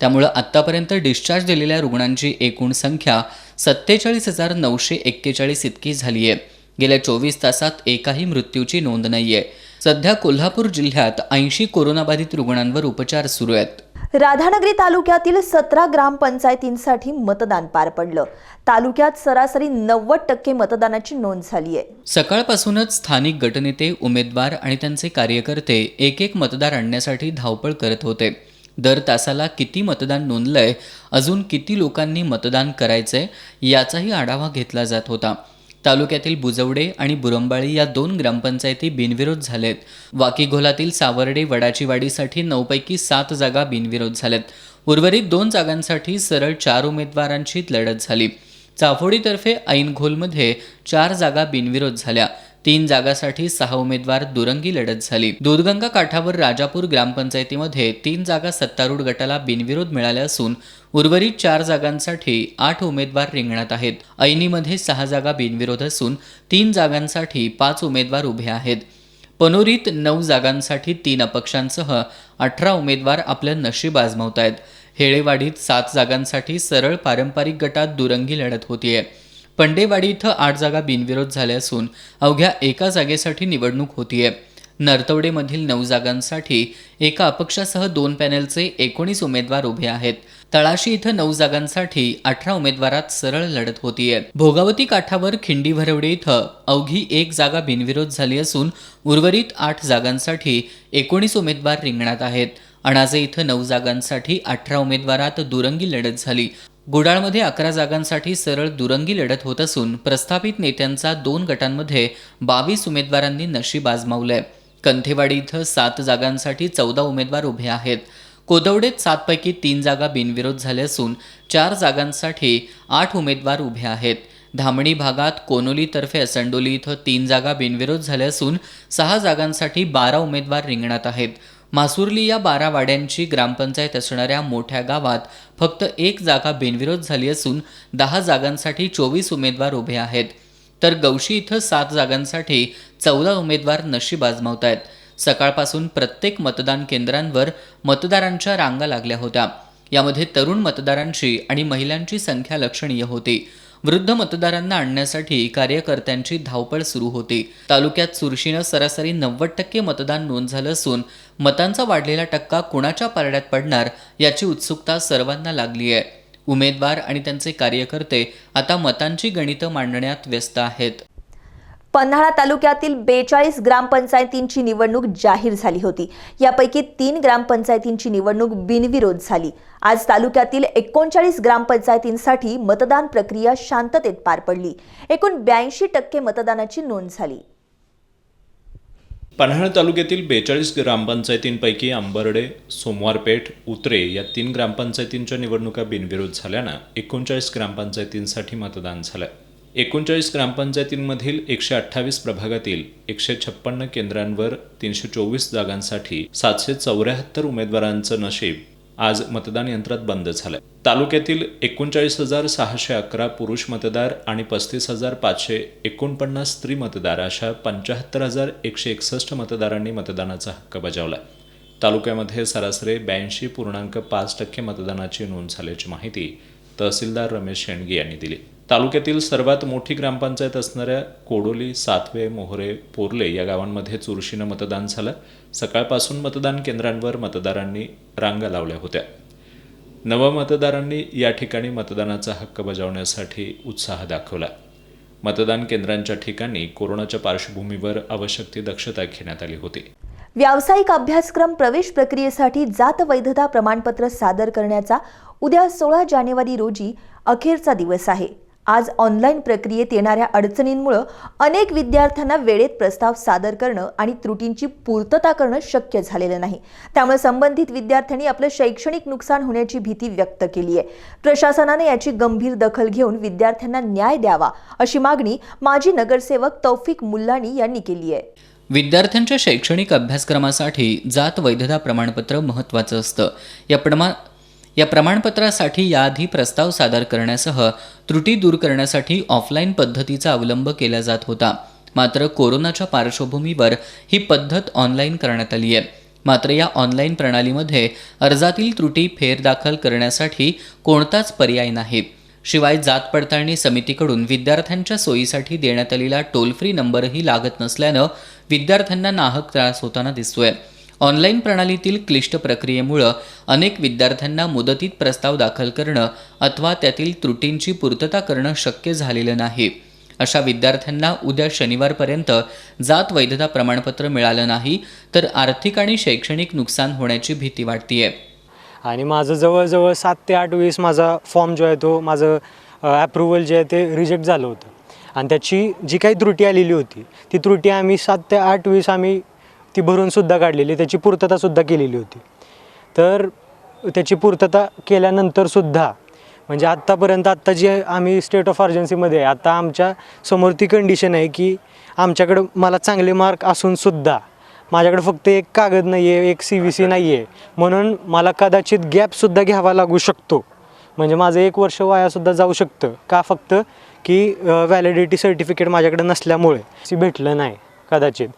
त्यामुळं आत्तापर्यंत डिस्चार्ज दिलेल्या रुग्णांची एकूण संख्या 47,941 इतकी झाली आहे. गेल्या 24 तासात एकाही मृत्यूची नोंद नाही आहे. सध्या कोल्हापूर जिल्ह्यात 80 कोरोनाबाधित रुग्णांवर उपचार सुरू आहेत. राधानगरी तालुक्यातील 17 ग्रामपंचायतींसाठी मतदान पार पडलं. तालुक्यात सरासरी 90% मतदानाची नोंद झाली आहे. सकाळपासूनच स्थानिक गटनेते, उमेदवार आणि त्यांचे कार्यकर्ते एक एक मतदार आणण्यासाठी धावपळ करत होते. दर तासाला किती मतदान नोंदलंय, अजून किती लोकांनी मतदान करायचंय याचाही आढावा घेतला जात होता. तालुक्यातील बुजवडे आणि बुरंबाळी या 2 ग्रामपंचायती बिनविरोध झालेत. वाकीघोलातील सावर्डे, वडाचीवाडीसाठी 9 पैकी 7 जागा बिनविरोध झाल्यात. उर्वरित 2 जागांसाठी सरळ 4 उमेदवारांची लढत झाली. चाफोडीतर्फे ऐनघोलमध्ये 4 जागा बिनविरोध झाल्या. 3 जागासाठी 6 उमेदवार दुरंगी लढत झाली. दूधगंगा काठावर राजापूर ग्रामपंचायतीमध्ये 3 जागा सत्तारूढ गटाला बिनविरोध मिळाल्या असून उर्वरित 4 जागांसाठी 8 उमेदवार रिंगणात आहेत. ऐनीमध्ये 6 जागा बिनविरोध असून 3 जागांसाठी 5 उमेदवार उभे आहेत. पनोरीत 9 जागांसाठी 3 अपक्षांसह 18 उमेदवार आपलं नशीब आजमावत आहेत. हेळेवाडीत 7 जागांसाठी सरळ पारंपरिक गटात दुरंगी लढत होतीये. पंडेवाडी इथं 8 जागा बिनविरोध झाल्या असून अवघ्या 1 जागेसाठी निवडणूक होतीये. नरतवडेमधील 9 जागांसाठी एका अपक्षासह 2 पॅनेलचे 19 उमेदवार उभे आहेत. तळाशी इथं 9 जागांसाठी 18 उमेदवारात सरळ लढत होतीये. भोगावती काठावर खिंडी भरवडे इथं अवघी 1 जागा बिनविरोध झाली असून उर्वरित 8 जागांसाठी 19 उमेदवार रिंगणात आहेत. अणाजे इथं 9 जागांसाठी 18 उमेदवारात दुरंगी लढत झाली. गुडाळमध्ये 11 जागांसाठी सरळ दुरंगी लढत होत असून प्रस्थापित नेत्यांचा 2 गटांमध्ये 22 उमेदवारांनी नशीब आजमावलंय. कंथेवाडी इथं 7 जागांसाठी 14 उमेदवार उभे आहेत. कोदवडेत 7 पैकी 3 जागा बिनविरोध झाल्या असून 4 जागांसाठी 8 उमेदवार उभे आहेत. धामणी भागात कोनोलीतर्फे असंडोली इथं 3 जागा बिनविरोध झाल्या असून 6 जागांसाठी 12 उमेदवार रिंगणात आहेत. मासुर्ली या 12 वाड्यांची ग्रामपंचायत असणाऱ्या मोठ्या गावात फक्त 1 जागा बिनविरोध झाली असून 10 जागांसाठी 24 उमेदवार उभे आहेत. तर गौशी इथं 7 जागांसाठी 14 उमेदवार नशीब आजमावत आहेत. सकाळपासून प्रत्येक मतदान केंद्रांवर मतदारांच्या रांगा लागल्या होत्या. यामध्ये तरुण मतदारांची आणि महिलांची संख्या लक्षणीय होती. वृद्ध मतदारांना आणण्यासाठी कार्यकर्त्यांची धावपळ सुरू होती. तालुक्यात चुरशीनं सरासरी 90% मतदान नोंद झालं असून मतांचा वाढलेला टक्का कुणाच्या पारड्यात पडणार याची उत्सुकता सर्वांना लागली आहे. उमेदवार आणि त्यांचे कार्यकर्ते आता मतांची गणितं मांडण्यात व्यस्त आहेत. पन्हाळा तालुक्यातील 42 ग्रामपंचायतींची निवडणूक जाहीर झाली होती. यापैकी 3 ग्रामपंचायतींची निवडणूक बिनविरोध झाली. आज तालुक्यातील 39 ग्रामपंचायतींसाठी मतदान प्रक्रिया शांततेत पार पडली. एकूण 82% मतदानाची नोंद झाली. पन्हाळा तालुक्यातील 42 ग्रामपंचायतींपैकी अंबर्डे, सोमवारपेठ, उतरे या 3 ग्रामपंचायतींच्या निवडणुका बिनविरोध झाल्यानं 39 ग्रामपंचायतींसाठी मतदान झालं. 39 ग्रामपंचायतींमधील 128 प्रभागातील 156 केंद्रांवर 324 जागांसाठी 774 उमेदवारांचं नशीब आज मतदान यंत्रात बंद झालं. तालुक्यातील 39,611 पुरुष मतदार आणि 35,549 स्त्री मतदार अशा 75,161 मतदारांनी मतदानाचा हक्क बजावला. तालुक्यामध्ये सरासरी 82.5% मतदानाची नोंद झाल्याची माहिती तहसीलदार रमेश शेंडगे यांनी दिली. तालुक्यातील सर्वात मोठी ग्रामपंचायत असणाऱ्या कोडोली, सातवे, मोहरे, पोर्ले या गावांमध्ये चुरशीनं मतदान झालं. सकाळपासून मतदान केंद्रांवर मतदारांनी रांगा लावल्या होत्या. नवमतदारांनी या ठिकाणी मतदानाचा हक्क बजावण्यासाठी उत्साह दाखवला. मतदान केंद्रांच्या ठिकाणी कोरोनाच्या पार्श्वभूमीवर आवश्यक ती दक्षता घेण्यात आली होती. व्यावसायिक अभ्यासक्रम प्रवेश प्रक्रियेसाठी जात वैधता प्रमाणपत्र सादर करण्याचा उद्या 16 जानेवारी रोजी अखेरचा दिवस आहे. आज ऑनलाईन प्रक्रियेत येणाऱ्या अडचणींमुळे अनेक विद्यार्थ्यांना वेळेत प्रस्ताव सादर करणं आणि त्रुटींची पूर्तता करणं शक्य झालेलं नाही. त्यामुळे संबंधित विद्यार्थ्यांनी आपलं शैक्षणिक नुकसान होण्याची भीती व्यक्त केली आहे. प्रशासनाने याची गंभीर दखल घेऊन विद्यार्थ्यांना न्याय द्यावा अशी मागणी माजी नगरसेवक तौफिक मुल्लानी यांनी केली आहे. विद्यार्थ्यांच्या शैक्षणिक अभ्यासक्रमासाठी जात वैधता प्रमाणपत्र महत्त्वाचं असतं. या प्रमाणपत्रासाठी याआधी प्रस्ताव सादर करण्यासह त्रुटी दूर करण्यासाठी ऑफलाईन पद्धतीचा अवलंब केला जात होता. मात्र कोरोनाच्या पार्श्वभूमीवर ही पद्धत ऑनलाईन करण्यात आली आहे. मात्र या ऑनलाईन प्रणालीमध्ये अर्जातील त्रुटी फेरदाखल करण्यासाठी कोणताच पर्याय नाही. शिवाय जात पडताळणी समितीकडून विद्यार्थ्यांच्या सोयीसाठी देण्यात आलेला टोल फ्री नंबरही लागत नसल्यानं विद्यार्थ्यांना नाहक त्रास होताना दिसतोय. ऑनलाईन प्रणालीतील क्लिष्ट प्रक्रियेमुळे अनेक विद्यार्थ्यांना मुदतीत प्रस्ताव दाखल करणं अथवा त्यातील त्रुटींची पूर्तता करणं शक्य झालेलं नाही. अशा विद्यार्थ्यांना उद्या शनिवारपर्यंत जात वैधता प्रमाणपत्र मिळालं नाही तर आर्थिक आणि शैक्षणिक नुकसान होण्याची भीती वाटतेय. आणि माझं जवळजवळ 7 ते 8 वेळेस माझा फॉर्म जो आहे तो माझं ॲप्रुव्हल जे आहे ते रिजेक्ट झालं होतं. आणि त्याची जी काही त्रुटी आलेली होती ती त्रुटी आम्ही 7 ते 8 वेळेस आम्ही ती भरूनसुद्धा काढलेली, त्याची पूर्ततासुद्धा केलेली होती. तर त्याची पूर्तता केल्यानंतरसुद्धा म्हणजे आत्ता जी आम्ही स्टेट ऑफ अर्जन्सीमध्ये आहे, आता आमच्या समोर ती कंडिशन आहे की आमच्याकडं मला चांगले मार्क असूनसुद्धा माझ्याकडे फक्त एक कागद नाही आहे, एक CVC नाही आहे, म्हणून मला कदाचित गॅपसुद्धा घ्यावा लागू शकतो. म्हणजे माझं 1 वर्ष वायासुद्धा जाऊ शकतं. का? फक्त की व्हॅलिडिटी सर्टिफिकेट माझ्याकडे नसल्यामुळे भेटलं नाही कदाचित.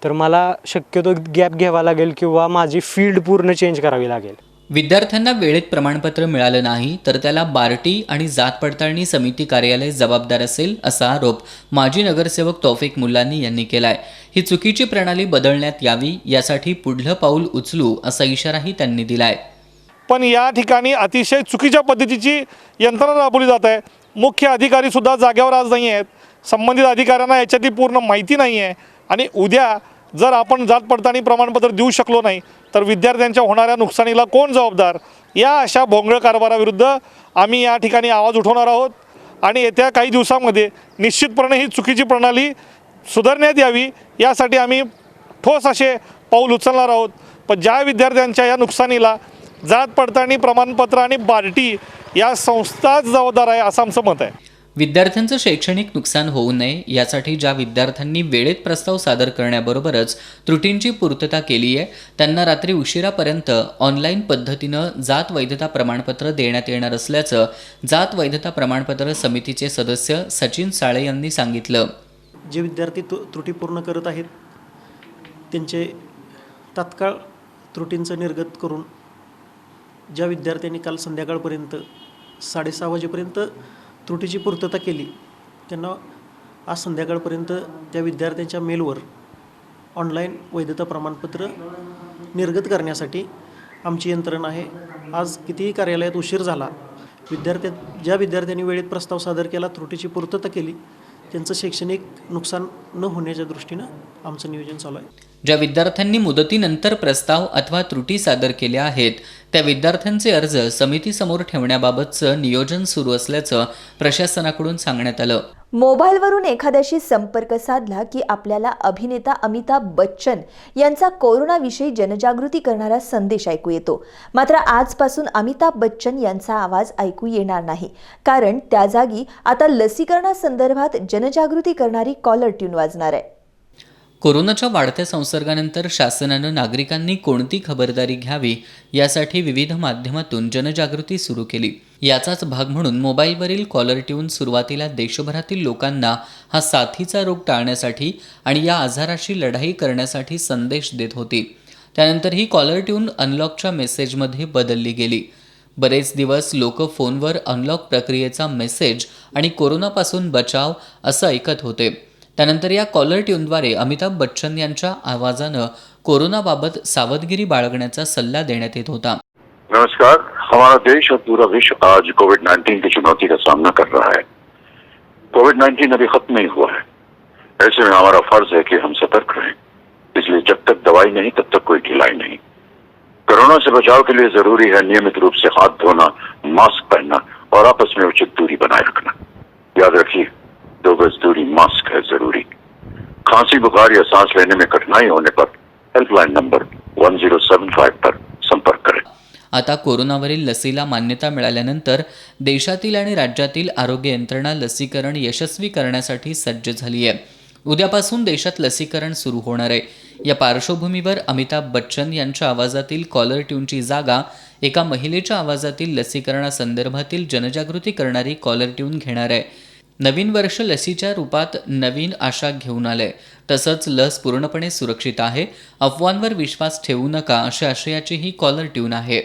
तर मला शक्यतो गॅप घ्यावा लागेल किंवा माझी फील्ड पूर्ण चेंज करावी लागेल. विद्यार्थ्यांना वेळेत प्रमाणपत्र मिळालं नाही तर त्याला बार्टी आणि जात पडताळणी समिती कार्यालय जबाबदार असेल असा आरोप माजी नगरसेवक तौफिक मुल्लानी यांनी केलाय. ही चुकीची प्रणाली बदलण्यात यावी यासाठी पुढलं पाऊल उचलू असा इशाराही त्यांनी दिलाय. पण या ठिकाणी अतिशय चुकीच्या पद्धतीची यंत्रणा राबवली जात आहे. मुख्य अधिकारीसुद्धा जागेवर आज नाही आहेत. संबंधित अधिकाऱ्यांना याच्यातली पूर्ण माहिती नाही आहे. आणि उद्या जर आपण जात पडताळणी प्रमाणपत्र देऊ शकलो नाही तर विद्यार्थ्यांच्या होणाऱ्या नुकसानीला कोण जबाबदार? या अशा भोंगळ कारभाराविरुद्ध आम्ही या ठिकाणी आवाज उठवणार आहोत. आणि येत्या काही दिवसांमध्ये निश्चितपणे ही चुकीची प्रणाली सुधारण्यात यावी यासाठी आम्ही ठोस असे पाऊल उचलणार आहोत. पण ज्या विद्यार्थ्यांच्या या नुकसानीला जात पडताळणी प्रमाणपत्र आणि बार्टी या संस्थाच जबाबदार आहे असं आमचं मत आहे. विद्यार्थ्यांचं शैक्षणिक नुकसान होऊ नये यासाठी ज्या विद्यार्थ्यांनी वेळेत प्रस्ताव सादर करण्याबरोबरच त्रुटींची पूर्तता केली आहे त्यांना रात्री उशिरापर्यंत ऑनलाईन पद्धतीनं जात वैधता प्रमाणपत्र देण्यात येणार असल्याचं जात वैधता प्रमाणपत्र समितीचे सदस्य सचिन साळे यांनी सांगितलं. जे विद्यार्थी त्रुटी पूर्ण करत आहेत त्यांचे तात्काळ त्रुटींचं निर्गत करून ज्या विद्यार्थ्यांनी काल संध्याकाळपर्यंत 6:30 वाजेपर्यंत त्रुटीची पूर्तता केली त्यांना आज संध्याकाळपर्यंत त्या विद्यार्थ्यांच्या मेलवर ऑनलाईन वैधता प्रमाणपत्र निर्गत करण्यासाठी आमची यंत्रणा आहे. आज कितीही कार्यालयात उशीर झाला, ज्या विद्यार्थ्यांनी वेळेत प्रस्ताव सादर केला, त्रुटीची पूर्तता केली, त्यांचं शैक्षणिक नुकसान न होण्याच्या दृष्टीनं आमचं नियोजन चालू आहे. ज्या विद्यार्थ्यांनी मुदतीनंतर प्रस्ताव अथवा त्रुटी सादर केल्या आहेत त्या विद्यार्थ्यांचे अर्ज समितीसमोर ठेवण्याबाबतचं नियोजन सुरू असल्याचं प्रशासनाकडून सांगण्यात आलं. मोबाईलवरून एखाद्याशी संपर्क साधला की आपल्याला अभिनेता अमिताभ बच्चन यांचा कोरोनाविषयी जनजागृती करणारा संदेश ऐकू येतो. मात्र आजपासून अमिताभ बच्चन यांचा आवाज ऐकू येणार नाही, कारण त्या जागी आता लसीकरणासंदर्भात जनजागृती करणारी कॉलर ट्यून वाजणार आहे. कोरोनाच्या वाढत्या संसर्गानंतर शासनानं नागरिकांनी कोणती खबरदारी घ्यावी यासाठी विविध माध्यमातून जनजागृती सुरू केली. याचाच भाग म्हणून मोबाईलवरील कॉलर ट्यून सुरुवातीला देशभरातील लोकांना हा साथीचा रोग टाळण्यासाठी आणि या आजाराशी लढाई करण्यासाठी संदेश देत होती. त्यानंतर ही कॉलर ट्यून अनलॉकच्या मेसेजमध्ये बदलली गेली. बरेच दिवस लोक फोनवर अनलॉक प्रक्रियेचा मेसेज आणि कोरोनापासून बचाव असं ऐकत होते. त्यानंतर या कॉलर ट्यूनद्वारे अमिताभ बच्चन यांच्या आवाजानं कोरोनाबाबत सावधगिरी बाळगण्याचा सल्ला देण्यात येत होता. नमस्कार. हमारा देश और पूरा विश्व आज कोविड-19 की चुनौती का सामना कर रहा है. कोविड-19 अभी खत्म नहीं हुआ है. ऐसे में हमारा फर्ज है कि हम सतर्क रहें. इसलिए जब तक दवाई नहीं तब तक कोई ढिलाई नहीं. कोरोना से बचाव के लिए जरूरी है नियमित रूप से हाथ धोना, मास्क पहनना और आपस में उचित दूरी बनाए रखना. याद रखिए, 2 गज दूरी, मास्क है जरूरी. खांसी, बुखार या सांस लेने में कठिनाई होने पर हेल्पलाइन नंबर 1075 पर संपर्क करें. आता कोरोनावरील लसीला मान्यता मिळाल्यानंतर देशातील आणि राज्यातील आरोग्य यंत्रणा लसीकरण यशस्वी करण्यासाठी सज्ज झाली आहे. उद्यापासून देशात लसीकरण सुरू होणार आहे. या पार्श्वभूमीवर अमिताभ बच्चन यांच्या आवाजातील कॉलर ट्यूनची जागा एका महिलेच्या आवाजातील लसीकरणासंदर्भातील जनजागृती करणारी कॉलर ट्यून घेणार आहे. नवीन वर्ष लसीच्या रूपात नवीन आशा घेऊन आलंय. तसंच लस पूर्णपणे सुरक्षित आहे, अफवांवर विश्वास ठेवू नका अशा आशयाची ही कॉलर ट्यून आहे.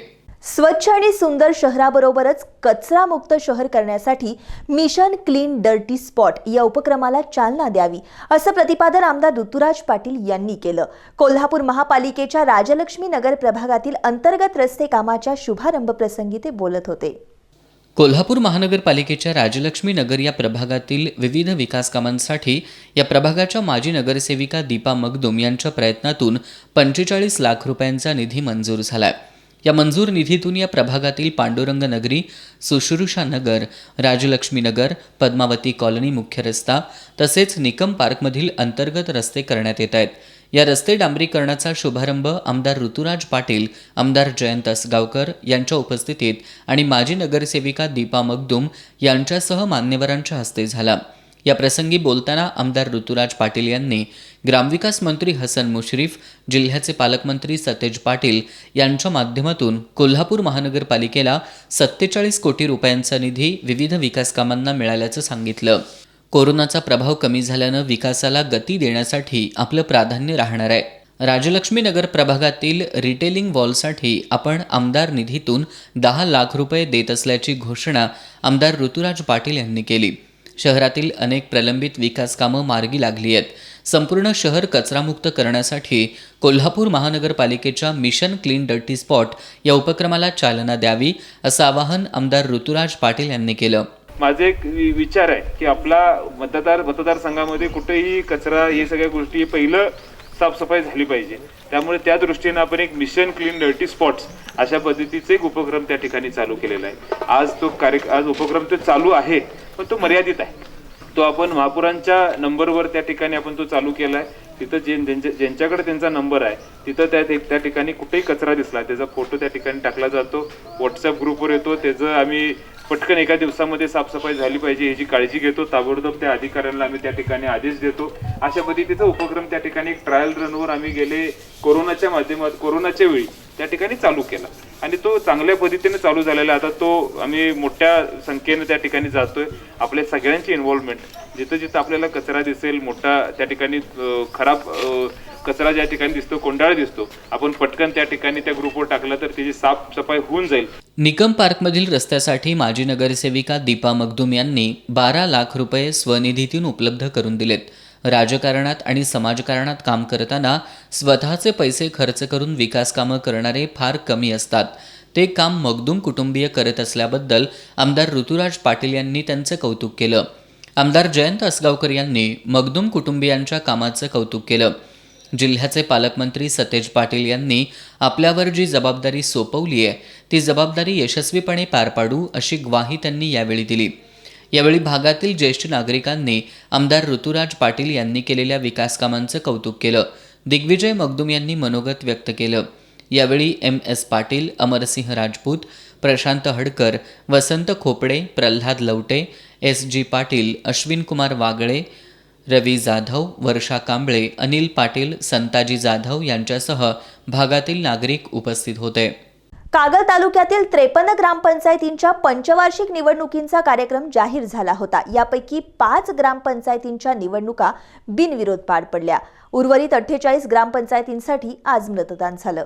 स्वच्छ आणि सुंदर शहराबरोबरच कचरामुक्त शहर करण्यासाठी मिशन क्लीन डर्टी स्पॉट या उपक्रमाला चालना द्यावी असं प्रतिपादन आमदार ऋतुराज पाटील यांनी केलं. कोल्हापूर महापालिकेच्या राजलक्ष्मी नगर प्रभागातील अंतर्गत रस्ते कामाच्या शुभारंभ प्रसंगी ते बोलत होते. कोल्हापूर महानगरपालिकेच्या राजलक्ष्मी नगर या प्रभागातील विविध विकास कामांसाठी या प्रभागाच्या माजी नगरसेविका दीपा मगदुम यांच्या प्रयत्नातून 45 लाख रुपयांचा निधी मंजूर झाला. या मंजूर निधीतून या प्रभागातील पांडुरंग नगरी, सुश्रुषा नगर, राजलक्ष्मी नगर, पद्मावती कॉलनी मुख्य रस्ता तसेच निकम पार्कमधील अंतर्गत रस्ते करण्यात येत आहेत. या रस्ते डांबरीकरणाचा शुभारंभ आमदार ऋतुराज पाटील, आमदार जयंत असगावकर यांच्या उपस्थितीत आणि माजी नगरसेविका दीपा मगदुम यांच्यासह मान्यवरांच्या हस्ते झाला. या प्रसंगी बोलताना आमदार ऋतुराज पाटील यांनी ग्रामविकास मंत्री हसन मुश्रीफ, जिल्ह्याचे पालकमंत्री सतेज पाटील यांच्या माध्यमातून कोल्हापूर महानगरपालिकेला 47 कोटी रुपयांचा निधी विविध विकास कामांना मिळाल्याचं सांगितलं. कोरोनाचा प्रभाव कमी झाल्यानं विकासाला गती देण्यासाठी आपलं प्राधान्य राहणार आहे. राजलक्ष्मी नगर प्रभागातील रिटेलिंग वॉलसाठी आपण आमदार निधीतून 10 लाख रुपये देत असल्याची घोषणा आमदार ऋतुराज पाटील यांनी केली. शहरातील अनेक प्रलंबित विकास कामं मार्गी लागली आहेत. संपूर्ण शहर कचरामुक्त करण्यासाठी कोल्हापूर महानगरपालिकेच्या मिशन क्लीन डर्टी स्पॉट या उपक्रमाला चालना द्यावी असं आवाहन आमदार ऋतुराज पाटील यांनी केलं. माझे एक विचार आहे की आपला मतदारसंघामध्ये कुठेही कचरा हे सगळ्या गोष्टी पहिलं साफसफाई झाली पाहिजे. त्यामुळे त्या दृष्टीने आपण एक मिशन क्लीन डर्टी स्पॉट्स अशा पद्धतीचे एक उपक्रम त्या ठिकाणी चालू केलेला आहे. आज उपक्रम तो चालू आहे, पण तो मर्यादित आहे. तो आपण महापुरांच्या नंबरवर त्या ठिकाणी आपण तो चालू केला आहे. तिथं ज्यांच्याकडे त्यांचा नंबर आहे तिथं त्या ठिकाणी कुठेही कचरा दिसला त्याचा फोटो त्या ठिकाणी टाकला जातो, व्हॉट्सअप ग्रुपवर येतो. त्याचं आम्ही पटकन एका दिवसामध्ये साफसफाई झाली पाहिजे याची काळजी घेतो. ताबडतोब त्या अधिकाऱ्यांना आम्ही त्या ठिकाणी आदेश देतो. अशा पद्धतीचा उपक्रम त्या ठिकाणी एक ट्रायल रनवर आम्ही गेले कोरोनाच्या वेळी त्या ठिकाणी चालू केला आणि तो चांगल्या पद्धतीने चालू झालेला. आता तो आम्ही मोठ्या संख्येने त्या ठिकाणी जातोय. आपल्या सगळ्यांची इन्व्हॉल्वमेंट, जिथं जिथं आपल्याला कचरा दिसेल मोठा त्या ठिकाणी खराब कचरा ज्या ठिकाणी दिसतो, कोंडाळ दिसतो, आपण पटकन त्या ठिकाणी त्या ग्रुपवर टाकला तर त्याची साफसफाई होऊन जाईल. निकम पार्कमधील रस्त्यासाठी माजी नगरसेविका दीपा मगदुम यांनी 12 लाख रुपये स्वनिधीतून उपलब्ध करून दिलेत. राजकारणात आणि समाजकारणात काम करताना स्वतःचे पैसे खर्च करून विकास कामं करणारे फार कमी असतात. ते काम मगदुम कुटुंबीय करत असल्याबद्दल आमदार ऋतुराज पाटील यांनी त्यांचं कौतुक केलं. आमदार जयंत असगावकर यांनी मगदुम कुटुंबियांच्या कामाचं कौतुक केलं. जिल्ह्याचे पालकमंत्री सतेज पाटील यांनी आपल्यावर जी जबाबदारी सोपवली आहे ती जबाबदारी यशस्वीपणे पार पाडू अशी ग्वाही त्यांनी यावेळी दिली. यावेळी भागातील ज्येष्ठ नागरिकांनी आमदार ऋतुराज पाटील यांनी केलेल्या विकास कामांचं कौतुक केलं. दिग्विजय मगदुम यांनी मनोगत व्यक्त केलं. यावेळी MS पाटील, अमरसिंह राजपूत, प्रशांत हडकर, वसंत खोपडे, प्रल्हाद लवटे, SG पाटील, अश्विन कुमार वागळे, रवी जाधव, वर्षा कांबळे, अनिल पाटील, संताजी जाधव यांच्यासह भागातील नागरिक उपस्थित होते. कागल तालुक्यातील 53 ग्रामपंचायतींच्या पंचवार्षिक निवडणुकींचा कार्यक्रम जाहीर झाला होता. यापैकी 5 ग्रामपंचायतींच्या निवडणुका बिनविरोध पार पडल्या. उर्वरित 48 ग्रामपंचायतींसाठी आज मतदान झालं.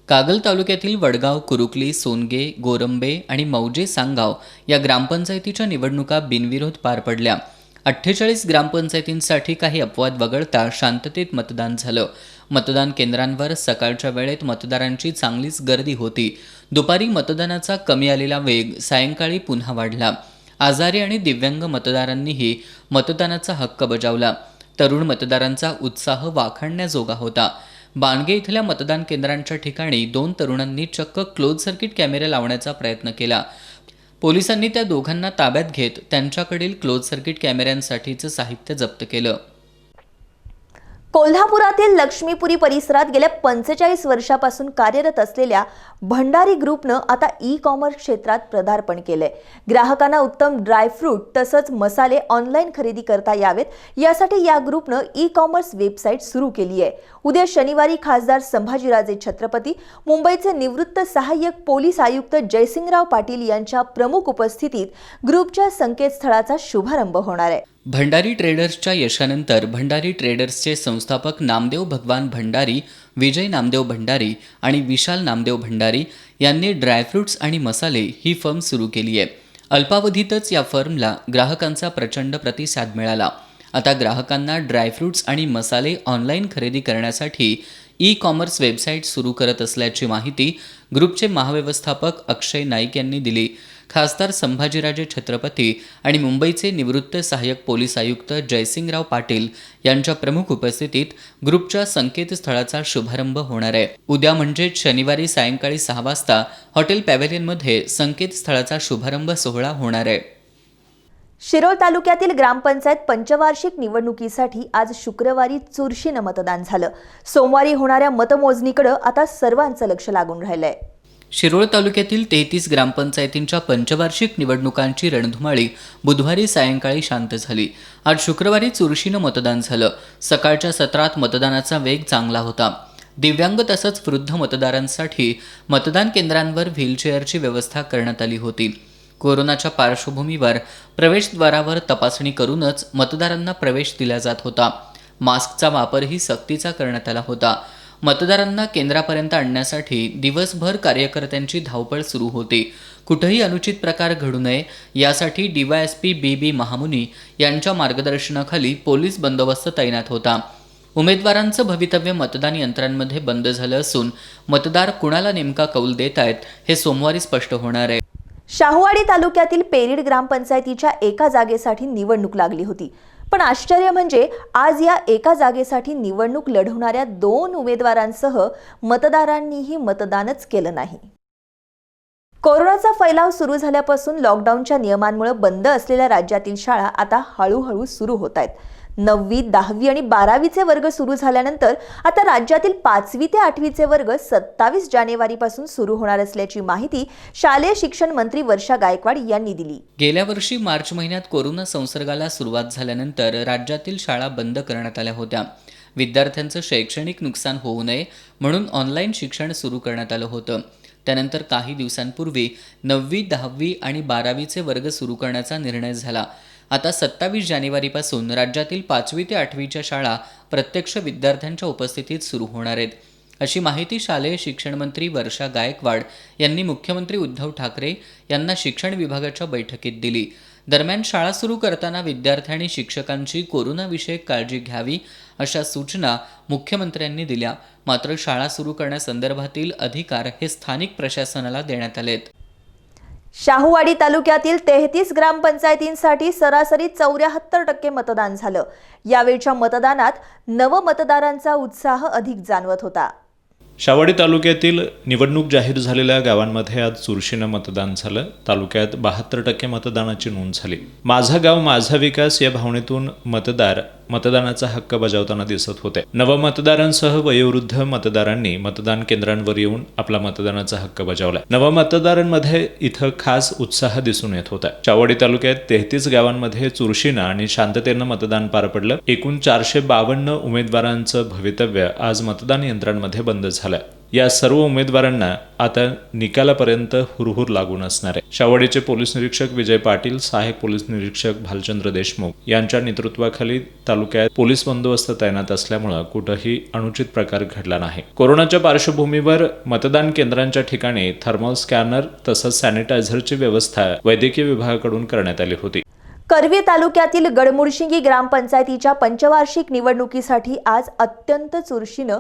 कागल तालुक्यातील वडगाव, कुरुकली, सोनगे, गोरंबे आणि मौजे सांगाव या ग्रामपंचायतीच्या निवडणुका बिनविरोध पार पडल्या. 48 ग्रामपंचायतींसाठी काही अपवाद वगळता शांततेत मतदान झालं. मतदान केंद्रांवर सकाळच्या वेळेत मतदारांची चांगलीच गर्दी होती. दुपारी मतदानाचा कमी आलेला वेग सायंकाळी पुन्हा वाढला. आजारी आणि दिव्यांग मतदारांनीही मतदानाचा हक्क बजावला. तरुण मतदारांचा उत्साह वाखाणण्याजोगा होता. बाणगे इथल्या मतदान केंद्रांच्या ठिकाणी 2 तरुणांनी चक्क क्लोज सर्किट कॅमेरे लावण्याचा प्रयत्न केला. पोलिसांनी त्या दोघांना ताब्यात घेत त्यांच्याकडील क्लोज सर्किट कॅमेऱ्यांसाठीचं साहित्य जप्त केलं. कोल्हापुरातील लक्ष्मीपुरी परिसरात गेल्या 45 वर्षापासून कार्यरत असलेल्या भंडारी ग्रुपनं आता ई-कॉमर्स क्षेत्रात पदार्पण केलंय. ग्राहकांना उत्तम ड्रायफ्रूट तसंच मसाले ऑनलाईन खरेदी करता यावेत यासाठी या ग्रुपनं ई-कॉमर्स वेबसाईट सुरू केली आहे. उद्या शनिवारी खासदार संभाजीराजे छत्रपती, मुंबईचे निवृत्त सहाय्यक पोलीस आयुक्त जयसिंगराव पाटील यांच्या प्रमुख उपस्थितीत ग्रुपच्या संकेतस्थळाचा शुभारंभ होणार आहे. भंडारी ट्रेडर्सच्या यशानंतर भंडारी ट्रेडर्सचे संस्थापक नामदेव भगवान भंडारी, विजय नामदेव भंडारी आणि विशाल नामदेव भंडारी यांनी ड्रायफ्रुट्स आणि मसाले ही फर्म सुरू केली आहे. अल्पावधीतच या फर्मला ग्राहकांचा प्रचंड प्रतिसाद मिळाला. आता ग्राहकांना ड्रायफ्रुट्स आणि मसाले ऑनलाईन खरेदी करण्यासाठी ई-कॉमर्स वेबसाईट सुरू करत असल्याची माहिती ग्रुपचे महाव्यवस्थापक अक्षय नाईक यांनी दिली. खासदार संभाजीराजे छत्रपती आणि मुंबईचे निवृत्त सहाय्यक पोलीस आयुक्त जयसिंगराव पाटील यांच्या प्रमुख उपस्थितीत ग्रुपच्या संकेतस्थळाचा शुभारंभ होणार आहे. उद्या म्हणजेच शनिवारी सायंकाळी 6 वाजता हॉटेल पॅव्हेलियनमध्ये संकेतस्थळाचा शुभारंभ सोहळा होणार आहे. शिरोळ तालुक्यातील ग्रामपंचायत पंचवार्षिक निवडणुकीसाठी आज शुक्रवारी चुरशीनं मतदान झालं. सोमवारी होणाऱ्या मतमोजणीकडे आता सर्वांचं लक्ष लागून राहिलंय. शिरोळ तालुक्यातील 33 ग्रामपंचायतींच्या पंचवार्षिक निवडणुकांची रणधुमाळी बुधवारी सायंकाळी शांत झाली. आज शुक्रवारी चुरशीनं मतदान झालं. सकाळच्या सत्रात मतदानाचा वेग चांगला होता. दिव्यांग तसंच वृद्ध मतदारांसाठी मतदान केंद्रांवर व्हीलचेअरची व्यवस्था करण्यात आली होती. कोरोनाच्या पार्श्वभूमीवर प्रवेशद्वारावर तपासणी करूनच मतदारांना प्रवेश दिला जात होता. मास्कचा वापरही सक्तीचा करण्यात आला होता. मतदारांना केंद्रापर्यंत आणण्यासाठी दिवसभर कार्यकर्त्यांची धावपळ सुरू होती. कुठेही अनुचित प्रकार घडू नये यासाठी DYSP BB महामुनी यांच्या मार्गदर्शनाखाली पोलीस बंदोबस्त तैनात होता. उमेदवारांचं भवितव्य मतदान यंत्रांमध्ये बंद झालं असून मतदार कुणाला नेमका कौल देत आहेत हे सोमवारी स्पष्ट होणार आहे. शाहूवाडी तालुक्यातील पेरीड ग्रामपंचायतीच्या एका जागेसाठी निवडणूक लागली होती. पण आश्चर्य म्हणजे आज या एका जागेसाठी निवडणूक लढवणाऱ्या 2 उमेदवारांसह मतदारांनीही मतदानच केलं नाही. कोरोनाचा फैलाव सुरू झाल्यापासून लॉकडाऊनच्या नियमांमुळे बंद असलेल्या राज्यातील शाळा आता हळूहळू सुरू होत आहेत. 9वी, 10वी आणि 12वीचे वर्ग सुरू झाल्यानंतर आता राज्यातील 5वी ते 8वीचे वर्ग 27 जानेवारीपासून सुरू होणार असल्याची माहिती शालेय शिक्षण मंत्री वर्षा गायकवाड यांनी दिली. गेल्या वर्षी मार्च महिन्यात कोरोना संसर्गाला सुरुवात झाल्यानंतर राज्यातील शाळा बंद करण्यात आल्या होत्या. विद्यार्थ्यांचं शैक्षणिक नुकसान होऊ नये म्हणून ऑनलाईन शिक्षण सुरू करण्यात आलं होतं. त्यानंतर काही दिवसांपूर्वी 9वी, 10वी आणि 12वीचे वर्ग सुरू करण्याचा निर्णय झाला. आता 27 जानेवारीपासून राज्यातील 5वी ते 8वीच्या शाळा प्रत्यक्ष विद्यार्थ्यांच्या उपस्थितीत सुरू होणार आहेत, अशी माहिती शालेय शिक्षण मंत्री वर्षा गायकवाड यांनी मुख्यमंत्री उद्धव ठाकरे यांना शिक्षण विभागाच्या बैठकीत दिली. दरम्यान शाळा सुरू करताना विद्यार्थी आणि शिक्षकांची कोरोनाविषयक काळजी घ्यावी अशा सूचना मुख्यमंत्र्यांनी दिल्या. मात्र शाळा सुरू करण्यासंदर्भातील अधिकार हे स्थानिक प्रशासनाला देण्यात आलेत. शाहूवाडी तालुक्यातील 33 ग्रामपंचायतींसाठी सरासरी 74% मतदान झालं. यावेळच्या मतदानात नवमतदारांचा उत्साह अधिक जाणवत होता. शाहूवाडी तालुक्यातील निवडणूक जाहीर झालेल्या गावांमध्ये आज चुरशीनं मतदान झालं. तालुक्यात 72% मतदानाची नोंद झाली. माझा गाव माझा विकास या भावनेतून मतदार मतदानाचा हक्क बजावताना दिसत होते. नवमतदारांसह वयोवृद्ध मतदारांनी मतदान केंद्रांवर येऊन आपला मतदानाचा हक्क बजावला. नवमतदारांमध्ये इथं खास उत्साह दिसून येत होता. शाहूवाडी तालुक्यात 33 गावांमध्ये चुरशीनं आणि शांततेनं मतदान पार पडलं. एकूण 452 उमेदवारांचं भवितव्य आज मतदान यंत्रांमध्ये बंद झालं. या सर्व उमेदवारांना आता निकालापर्यंत हुरहुर लागून असणार आहे. शाहूवाडीचे पोलीस निरीक्षक विजय पाटील, सहाय्यक पोलीस निरीक्षक भालचंद्र देशमुख यांच्या नेतृत्वाखाली तालुक्यात पोलीस बंदोबस्त तैनात असल्यामुळे कुठेही अनुचित प्रकार घडला नाही. कोरोनाच्या पार्श्वभूमीवर मतदान केंद्रांच्या ठिकाणी थर्मल स्कॅनर तसंच सॅनिटायझरची व्यवस्था वैद्यकीय विभागाकडून करण्यात आली होती. करवीर तालुक्यातील गडमुडशिंगी ग्रामपंचायतीच्या पंचवार्षिक निवडणुकीसाठी आज अत्यंत चुरशीनं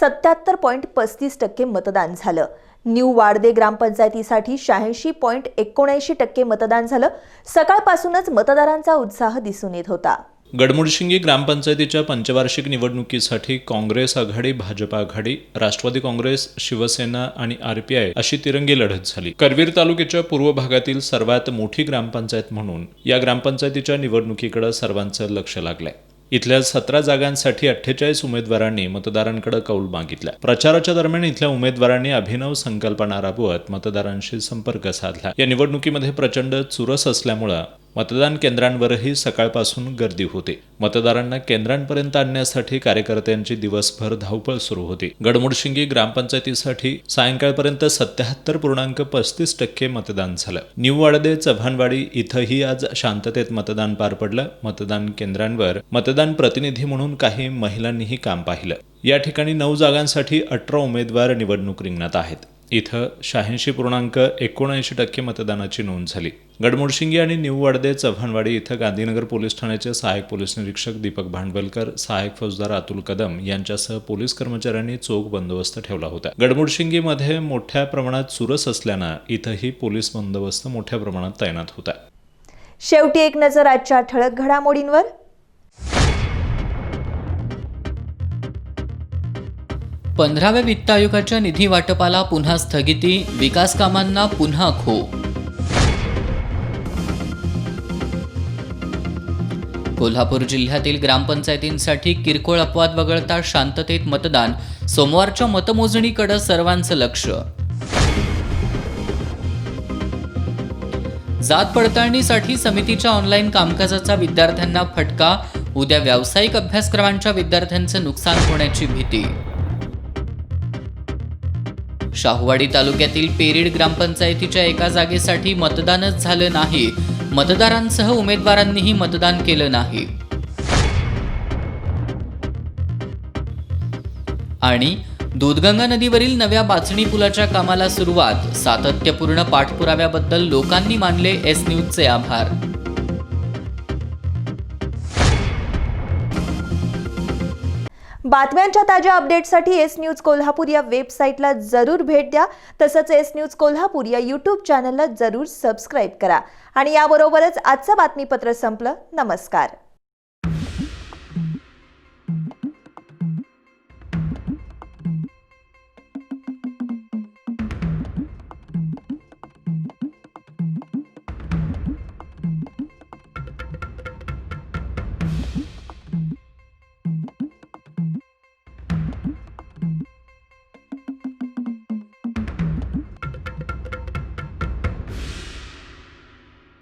77.35% मतदान झालं. न्यू वाडदे ग्रामपंचायतीसाठी 86.79% मतदान झालं. सकाळपासूनच मतदारांचा उत्साह दिसून येत होता. गडमुडशिंगी ग्रामपंचायतीच्या पंचवार्षिक निवडणुकीसाठी काँग्रेस आघाडी, भाजप आघाडी, राष्ट्रवादी काँग्रेस, शिवसेना आणि RPI अशी तिरंगी लढत झाली. करवीर तालुक्याच्या पूर्व भागातील सर्वात मोठी ग्रामपंचायत म्हणून या ग्रामपंचायतीच्या निवडणुकीकडे सर्वांचं लक्ष लागलंय. इथल्या 17 जागांसाठी 48 उमेदवारांनी मतदारांकडे कौल मागितला. प्रचाराच्या दरम्यान इथल्या उमेदवारांनी अभिनव संकल्पना राबवत मतदारांशी संपर्क साधला. या निवडणुकीमध्ये प्रचंड चुरस असल्यामुळे मतदान केंद्रांवरही सकाळपासून गर्दी होती. मतदारांना केंद्रांपर्यंत आणण्यासाठी कार्यकर्त्यांची दिवसभर धावपळ सुरू होती. गडमुडशिंगी ग्रामपंचायतीसाठी सायंकाळपर्यंत 77.35% मतदान झालं. न्यू वाडदे, चव्हाणवाडी इथंही आज शांततेत मतदान पार पडलं. मतदान केंद्रांवर मतदान प्रतिनिधी म्हणून काही महिलांनीही काम पाहिलं. या ठिकाणी 9 जागांसाठी 18 उमेदवार निवडणूक रिंगणात आहेत. इथं 86.79% मतदानाची नोंद झाली. गडमुडशिंगी आणि न्यू वाडदे, चव्हाणवाडी इथं गांधीनगर पोलीस ठाण्याचे सहाय्यक पोलीस निरीक्षक दीपक भांडवलकर, सहाय्यक फौजदार अतुल कदम यांच्यासह पोलीस कर्मचाऱ्यांनी चोख बंदोबस्त ठेवला होता. गडमुडशिंगीमध्ये मोठ्या प्रमाणात चुरस असल्यानं इथंही पोलीस बंदोबस्त मोठ्या प्रमाणात तैनात होता. शेवटी एक नजर आजच्या ठळक घडामोडींवर. पंधराव्या वित्त आयोगाच्या निधी वाटपाला पुन्हा स्थगिती, विकास कामांना पुन्हा खो. कोल्हापूर जिल्ह्यातील ग्रामपंचायतींसाठी किरकोळ अपवाद वगळता शांततेत मतदान, सोमवारच्या मतमोजणीकडे सर्वांचं लक्ष. जात पडताळणीसाठी समितीच्या ऑनलाईन कामकाजाचा विद्यार्थ्यांना फटका, उद्या व्यावसायिक अभ्यासक्रमांच्या विद्यार्थ्यांचं नुकसान होण्याची भीती. शाहूवाडी तालुक्यातील पेरीड ग्रामपंचायतीच्या एका जागेसाठी मतदानच झालं नाही. मतदारांसह उमेदवारांनीही मतदान केलं नाही. आणि दूधगंगा नदीवरील नव्या बाचणी पुलाच्या कामाला सुरुवात. सातत्यपूर्ण पाठपुराव्याबद्दल लोकांनी मानले एस न्यूजचे आभार. बातम्यांच्या ताज्या अपडेट्ससाठी एस न्यूज कोल्हापूर या वेबसाईटला जरूर भेट द्या. तसंच एस न्यूज कोल्हापूर या YouTube चॅनलला जरूर सबस्क्राईब करा. आणि याबरोबरच आजचं बातमीपत्र संपलं. नमस्कार.